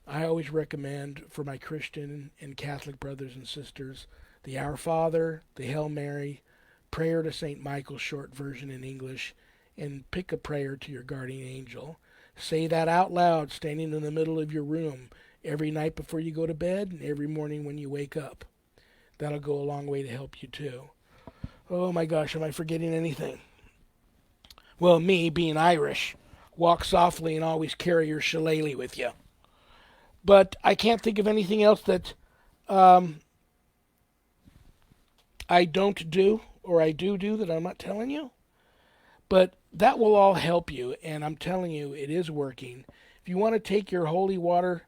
I always recommend for my Christian and Catholic brothers and sisters the Our Father, the Hail Mary, prayer to St. Michael, short version in English, and pick a prayer to your guardian angel. Say that out loud, standing in the middle of your room, every night before you go to bed and every morning when you wake up. That'll go a long way to help you too. Oh my gosh, am I forgetting anything? Well, me, being Irish, walk softly and always carry your shillelagh with you. But I can't think of anything else that I don't do, or I do that I'm not telling you. But that will all help you, and I'm telling you, it is working. If you want to take your holy water,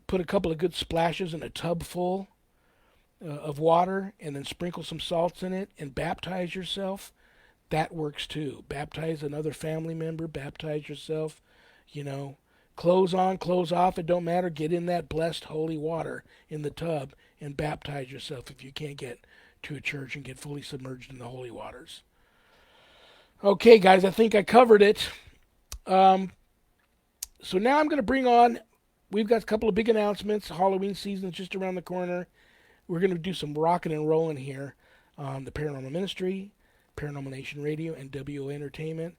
put a couple of good splashes in a tub full of water, and then sprinkle some salts in it, and baptize yourself, that works too. Baptize another family member, baptize yourself, clothes on, clothes off, it don't matter. Get in that blessed holy water in the tub and baptize yourself if you can't get to a church and get fully submerged in the holy waters. Okay, guys, I think I covered it. So now I'm going to bring on, we've got a couple of big announcements. Halloween season's just around the corner. We're going to do some rocking and rolling here on the Paranormal Ministry, Paranormal Nation Radio, and WO Entertainment.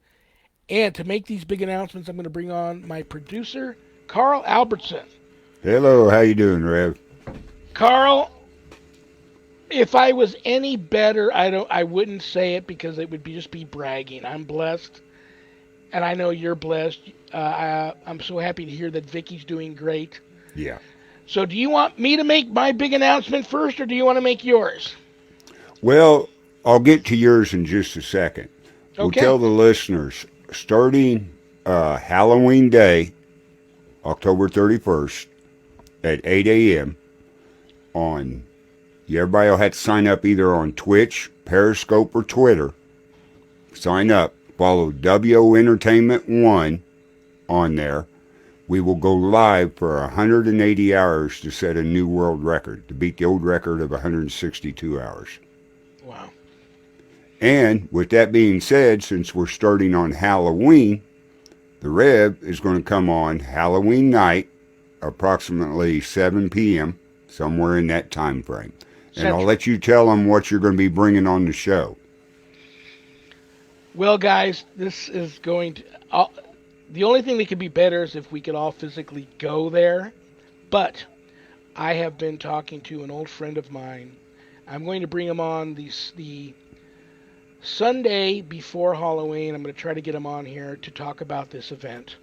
And to make these big announcements, I'm going to bring on my producer, Carl Albertson. Hello, how you doing, Rev? Carl, if I was any better, I wouldn't say it because it would just be bragging. I'm blessed, and I know you're blessed. I'm so happy to hear that Vicky's doing great. Yeah. So do you want me to make my big announcement first, or do you want to make yours? Well, I'll get to yours in just a second. Okay. We'll tell the listeners, starting Halloween Day, October 31st, at 8 a.m. Everybody will have to sign up either on Twitch, Periscope, or Twitter. Sign up. Follow WO Entertainment 1 on there. We will go live for 180 hours to set a new world record, to beat the old record of 162 hours. Wow. And with that being said, since we're starting on Halloween, the Rev is going to come on Halloween night approximately 7 p.m., somewhere in that time frame. And I'll Central. let you tell them what you're going to be bringing on the show. Well, guys, this is going to. The only thing that could be better is if we could all physically go there. But I have been talking to an old friend of mine. I'm going to bring him on the Sunday before Halloween. I'm going to try to get him on here to talk about this event.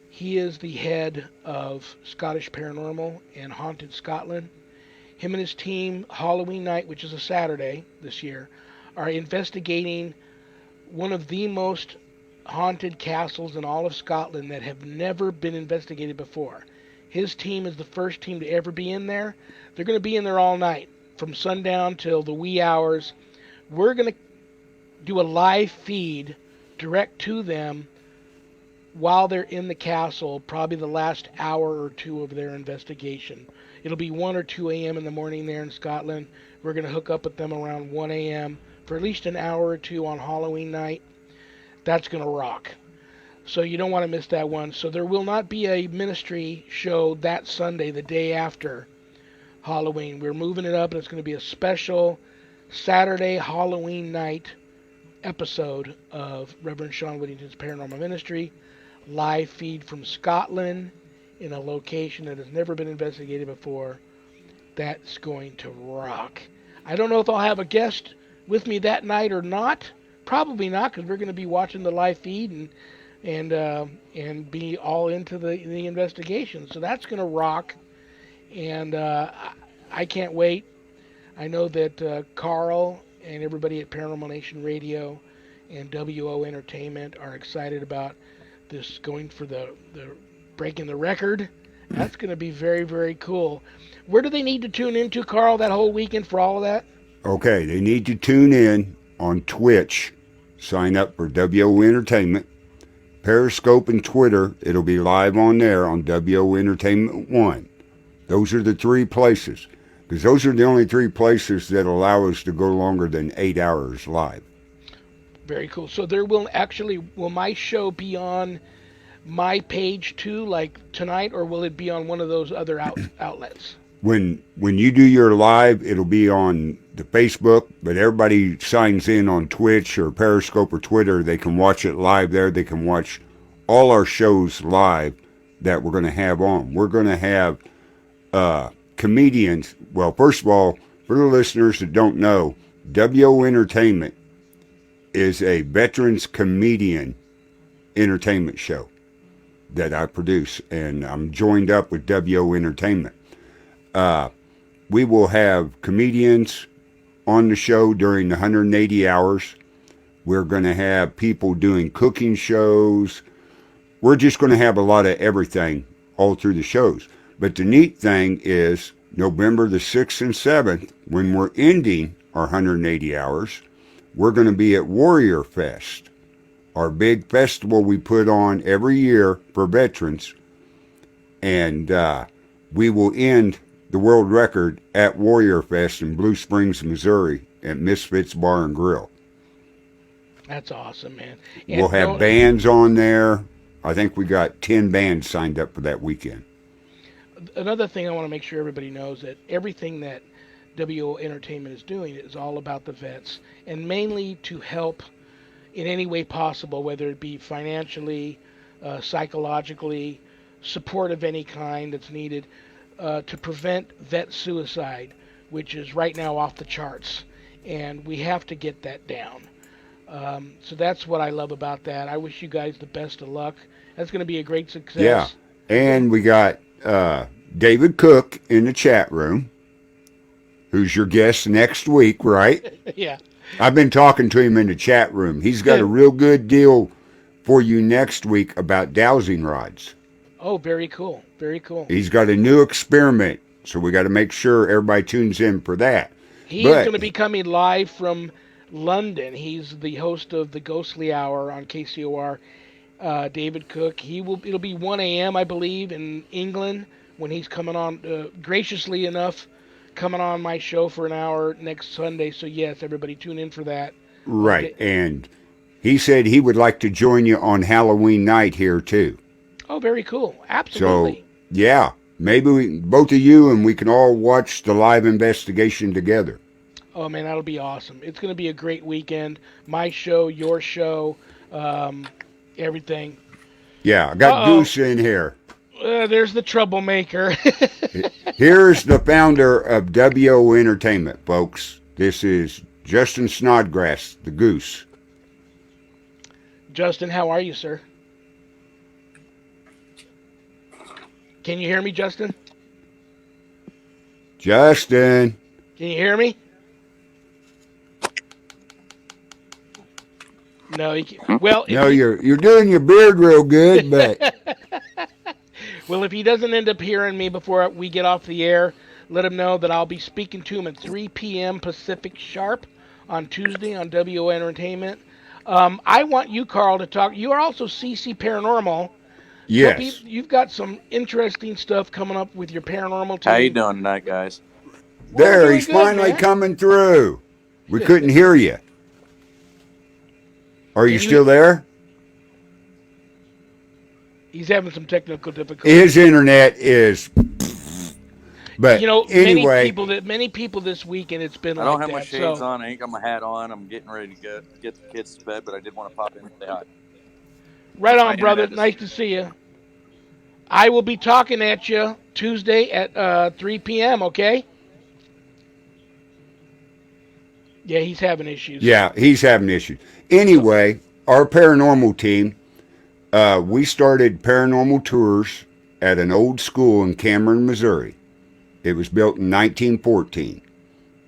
He is the head of Scottish Paranormal and Haunted Scotland. Him and his team, Halloween night, which is a Saturday this year, are investigating one of the most haunted castles in all of Scotland that have never been investigated before. His team is the first team to ever be in there. They're going to be in there all night, from sundown till the wee hours. We're going to do a live feed direct to them while they're in the castle, probably the last hour or two of their investigation. It'll be 1 or 2 a.m. in the morning there in Scotland. We're going to hook up with them around 1 a.m. for at least an hour or two on Halloween night. That's going to rock. So you don't want to miss that one. So there will not be a ministry show that Sunday, the day after Halloween. We're moving it up, and it's going to be a special Saturday Halloween night episode of Reverend Shawn Whittington's Paranormal Ministry. Live feed from Scotland in a location that has never been investigated before. That's going to rock. I don't know if I'll have a guest with me that night or not. Probably not, because we're going to be watching the live feed and be all into the investigation. So that's going to rock, and I can't wait. I know that Carl and everybody at Paranormal Nation Radio and WO Entertainment are excited about this going for the breaking the record. That's going to be very, very cool. Where do they need to tune into, Carl, that whole weekend for all of that? Okay, they need to tune in on Twitch. Sign up for WO Entertainment. Periscope and Twitter, it'll be live on there on WO Entertainment 1. Those are the three places. Because those are the only three places that allow us to go longer than 8 hours live. Very cool. So there will my show be on my page too, like tonight, or will it be on one of those other outlets? When you do your live, it'll be on the Facebook, but everybody signs in on Twitch or Periscope or Twitter. They can watch it live there. They can watch all our shows live that we're going to have on. We're going to have comedians. Well, first of all, for the listeners that don't know, WO Entertainment is a veterans comedian entertainment show that I produce, and I'm joined up with WO Entertainment. We will have comedians on the show during the 180 hours. We're going to have people doing cooking shows. We're just going to have a lot of everything all through the shows. But the neat thing is November the 6th and 7th, when we're ending our 180 hours, we're going to be at Warrior Fest, our big festival we put on every year for veterans. And we will end the world record at Warrior Fest in Blue Springs, Missouri at Misfits Bar and Grill. That's awesome, man. And We'll have bands on there. I think we got 10 bands signed up for that weekend. Another thing I want to make sure everybody knows that everything that WO Entertainment is doing is all about the vets, and mainly to help in any way possible, whether it be financially, psychologically, support of any kind that's needed, to prevent vet suicide, which is right now off the charts, and we have to get that down. So that's what I love about that. I wish you guys the best of luck. That's going to be a great success. Yeah. And we got David Cook in the chat room, who's your guest next week, right? Yeah. I've been talking to him in the chat room. He's got a real good deal for you next week about dowsing rods. Oh, very cool. Very cool. He's got a new experiment, so we got to make sure everybody tunes in for that. He's going to be coming live from London. He's the host of the Ghostly Hour on KCOR. David Cook. It'll be 1 a.m. I believe in England when he's coming on. Graciously enough, coming on my show for an hour next Sunday. So yes, everybody tune in for that. Right, and he said he would like to join you on Halloween night here too. Oh, very cool. Absolutely. So Yeah, maybe both of you and we can all watch the live investigation together. Oh man, that'll be awesome. It's going to be a great weekend. My show, your show, um, everything. Yeah, I got Uh Goose in here. oh, there's the troublemaker. Here's the founder of WO Entertainment, folks. This is Justin Snodgrass, the Goose. Justin, how are you, sir? Can you hear me, Justin? Justin. Can you hear me? No, well, if No, he you're doing your beard real good, but well, if he doesn't end up hearing me before we get off the air, let him know that I'll be speaking to him at 3 p.m. Pacific sharp on Tuesday on WO Entertainment. I want you, Carl, to talk. You are also CC Paranormal. Tell yes. people you've got some interesting stuff coming up with your paranormal How you team. doing tonight, guys? We're There, doing he's good, finally man. coming through. We couldn't hear you. Are you Can you? still there? He's having some technical difficulties. His internet is. But You know, anyway, many people this weekend it's been I don't like have my that. shades So on. I ain't got my hat on. I'm getting ready to get the kids to bed, but I did want to pop in and say hi. right My on, brother. internet is. Nice to see you. I will be talking at you Tuesday at 3 p.m. Okay? Yeah, he's having issues. yeah, he's having issues. So Anyway, our paranormal team, we started paranormal tours at an old school in Cameron, Missouri. It was built in 1914.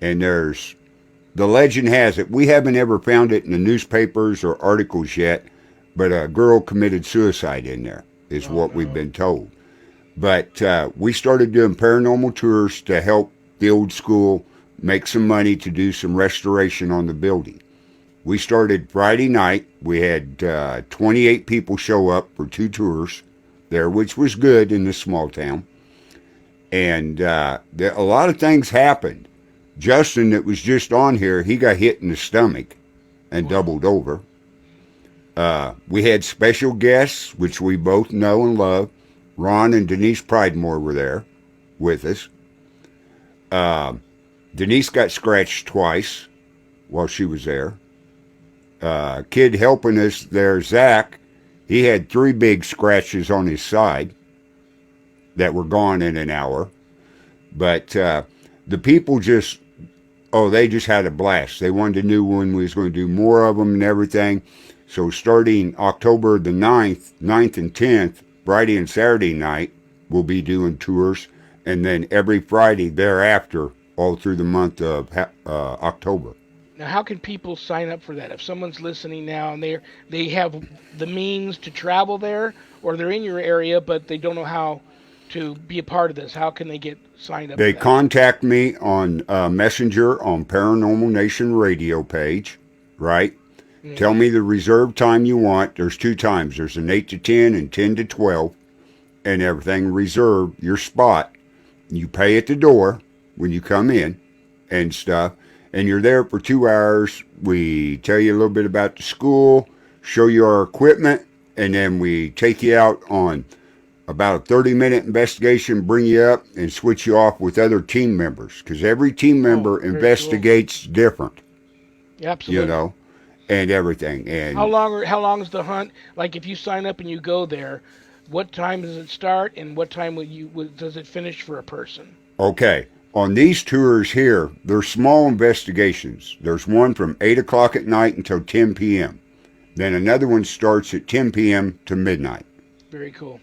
And the legend has it, we haven't ever found it in the newspapers or articles yet, but a girl committed suicide in there, is oh what we've no. been told. But we started doing paranormal tours to help the old school make some money to do some restoration on the building. We started Friday night. We had 28 people show up for 2 tours there, which was good in this small town. And a lot of things happened. Justin, that was just on here, he got hit in the stomach and Wow. doubled over. We had special guests, which we both know and love. Ron and Denise Pridemore were there with us. Denise got scratched twice while she was there. Kid helping us there, Zach, he had 3 big scratches on his side that were gone in an hour. But the people just, oh, they just had a blast. They wanted to know when we was going to do more of them and everything. So starting October the 9th and 10th, Friday and Saturday night, we'll be doing tours. And then every Friday thereafter, all through the month of October. Now, how can people sign up for that? If someone's listening now and they have the means to travel there, or they're in your area but they don't know how to be a part of this, how can they get signed up for They that? contact me on Messenger on Paranormal Nation radio page, right? Tell Okay. me the reserved time you want. There's 2 times. There's an 8 to 10 and 10 to 12 and everything. Reserve your spot. You pay at the door when you come in and stuff. And you're there for 2 hours. We tell you a little bit about the school, show you our equipment, and then we take you out on about a 30-minute investigation, bring you up, and switch you off with other team members. Because every team Oh, member very cool. investigates different, you Absolutely. know, and everything. And How long is the hunt? Like if you sign up and you go there, what time does it start and what time does it finish for a person? okay, on these tours here, they're small investigations. There's one from 8 o'clock at night until 10 p.m. Then another one starts at 10 p.m. to midnight Very cool.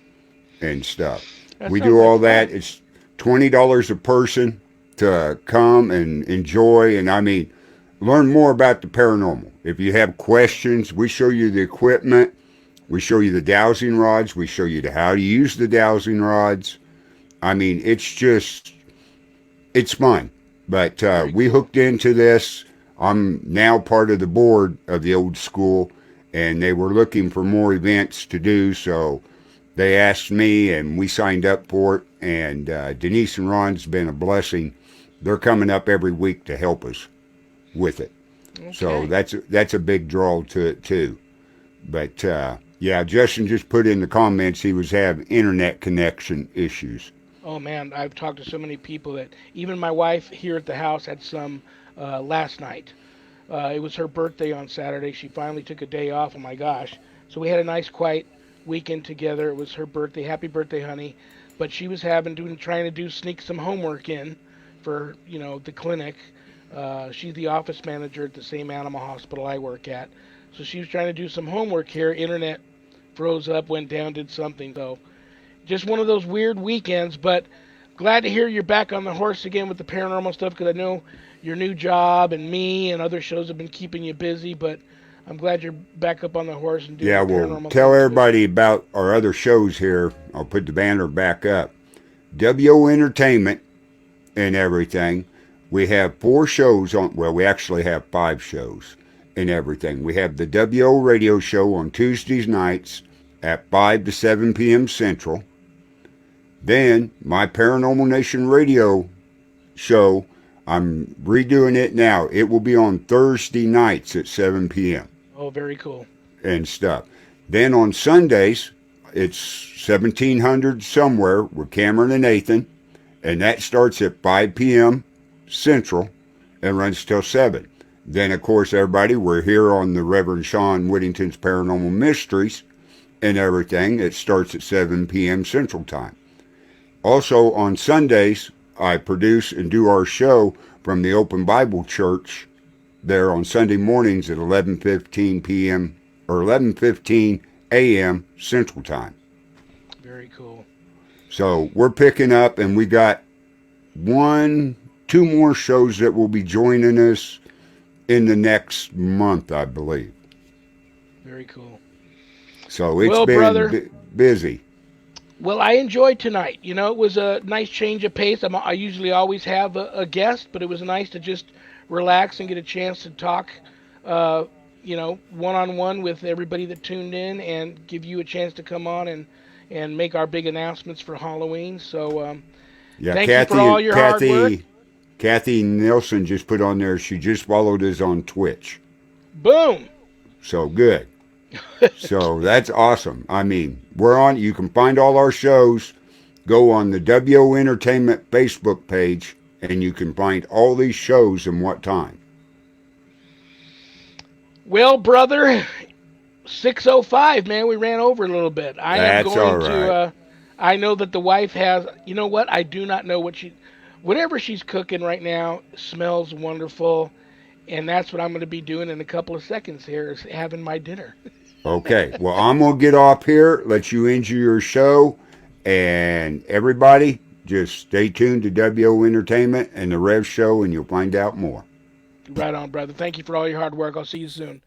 and stuff. That We sounds do like all that. fun. It's $20 a person to come and enjoy. And I mean, learn more about the paranormal. If you have questions, we show you the equipment. We show you the dowsing rods. We show you how to use the dowsing rods. I mean, it's fun. But Very we cool. hooked into this. I'm now part of the board of the old school, and they were looking for more events to do, so they asked me, and we signed up for it. And Denise and Ron's been a blessing. They're coming up every week to help us with it. So Okay. that's a big draw to it too. But Yeah, Justin just put in the comments he was having internet connection issues. Oh man, I've talked to so many people that even my wife here at the house had some last night. It was her birthday on Saturday. She finally took a day off. Oh my gosh! So we had a nice quiet weekend together. It was her birthday. Happy birthday, honey! But she was trying to do sneak some homework in for the clinic. She's the office manager at the same animal hospital I work at. So she was trying to do some homework here. Internet froze up, went down, did something. So just one of those weird weekends, but glad to hear you're back on the horse again with the paranormal stuff because I know your new job and me and other shows have been keeping you busy, but I'm glad you're back up on the horse and doing Yeah, the well, paranormal tell thing too. everybody about our other shows here. I'll put the banner back up. WO Entertainment and everything. We have 4 shows on, well, we actually have 5 shows and everything. We have the WO radio show on Tuesdays nights at 5 to 7 p.m. Central. Then my Paranormal Nation radio show, I'm redoing it now. It will be on Thursday nights at 7 p.m. Oh, very cool. and stuff. Then on Sundays, it's 1700 somewhere with Cameron and Nathan, and that starts at 5 p.m. Central and runs till 7. Then, of course, everybody, we're here on the Reverend Shawn Whittington's Paranormal Mysteries and everything. It starts at 7 p.m. Central Time. Also, on Sundays, I produce and do our show from the Open Bible Church there on Sunday mornings at 11:15 p.m. or 11:15 a.m. Central Time. Very cool. So we're picking up, and we got 2 more shows that will be joining us in the next month, I believe. Very cool. So it's Well, been brother, busy. well, I enjoyed tonight. It was a nice change of pace. I usually always have a guest, but it was nice to just relax and get a chance to talk, uh, one on one with everybody that tuned in and give you a chance to come on and make our big announcements for Halloween. So Yeah, thank you for all your hard work. Kathy Nelson just put on there. She just followed us on Twitch. Boom. So good. So that's awesome. I mean, we're on. You can find all our shows. Go on the WO Entertainment Facebook page, and you can find all these shows and what time. Well, brother, 6:05, man, we ran over a little bit. I am That's all going to right. I know that the wife has, you know what? I do not know whatever she's cooking right now smells wonderful, and that's what I'm going to be doing in a couple of seconds here is having my dinner. Okay. Well, I'm gonna get off here. Let you enjoy your show, and everybody just stay tuned to WO Entertainment and the Rev Show, and you'll find out more. Right on, brother. Thank you for all your hard work. I'll see you soon.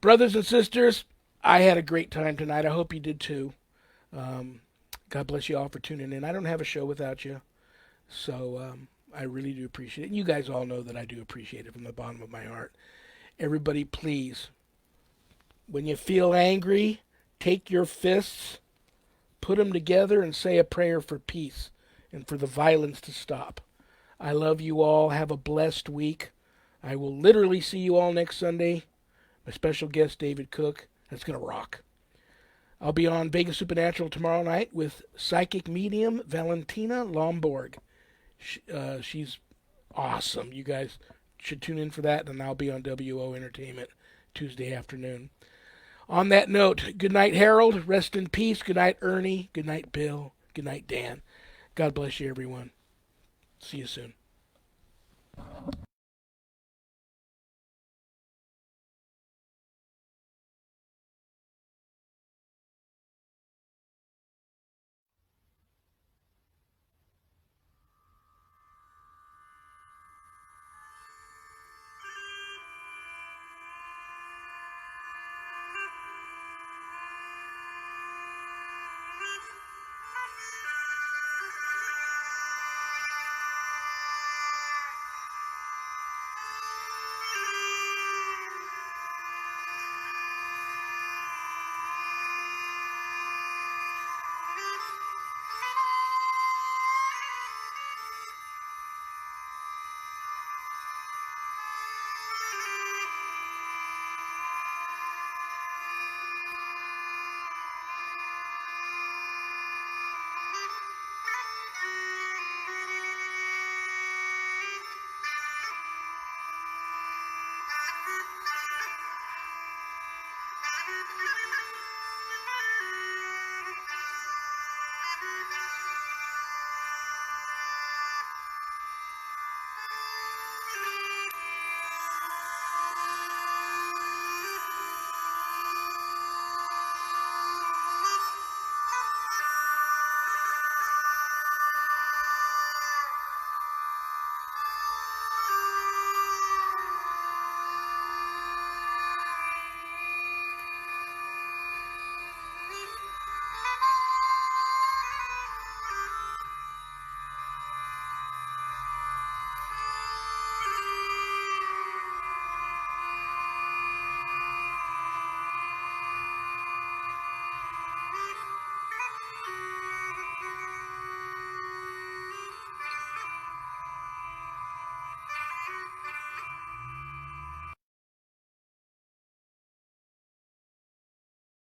Brothers and sisters, I had a great time tonight. I hope you did too. Um, God bless you all for tuning in. I don't have a show without you. So I really do appreciate it. And you guys all know that I do appreciate it from the bottom of my heart. Everybody, please, when you feel angry, take your fists, put them together, and say a prayer for peace and for the violence to stop. I love you all. Have a blessed week. I will literally see you all next Sunday. My special guest, David Cook. That's going to rock. I'll be on Vegas Supernatural tomorrow night with psychic medium Valentina Lomborg. She's awesome. You guys should tune in for that, and I'll be on WO Entertainment Tuesday afternoon. On that note, good night, Harold. Rest in peace. Good night, Ernie. Good night, Bill. Good night, Dan. God bless you, everyone. See you soon.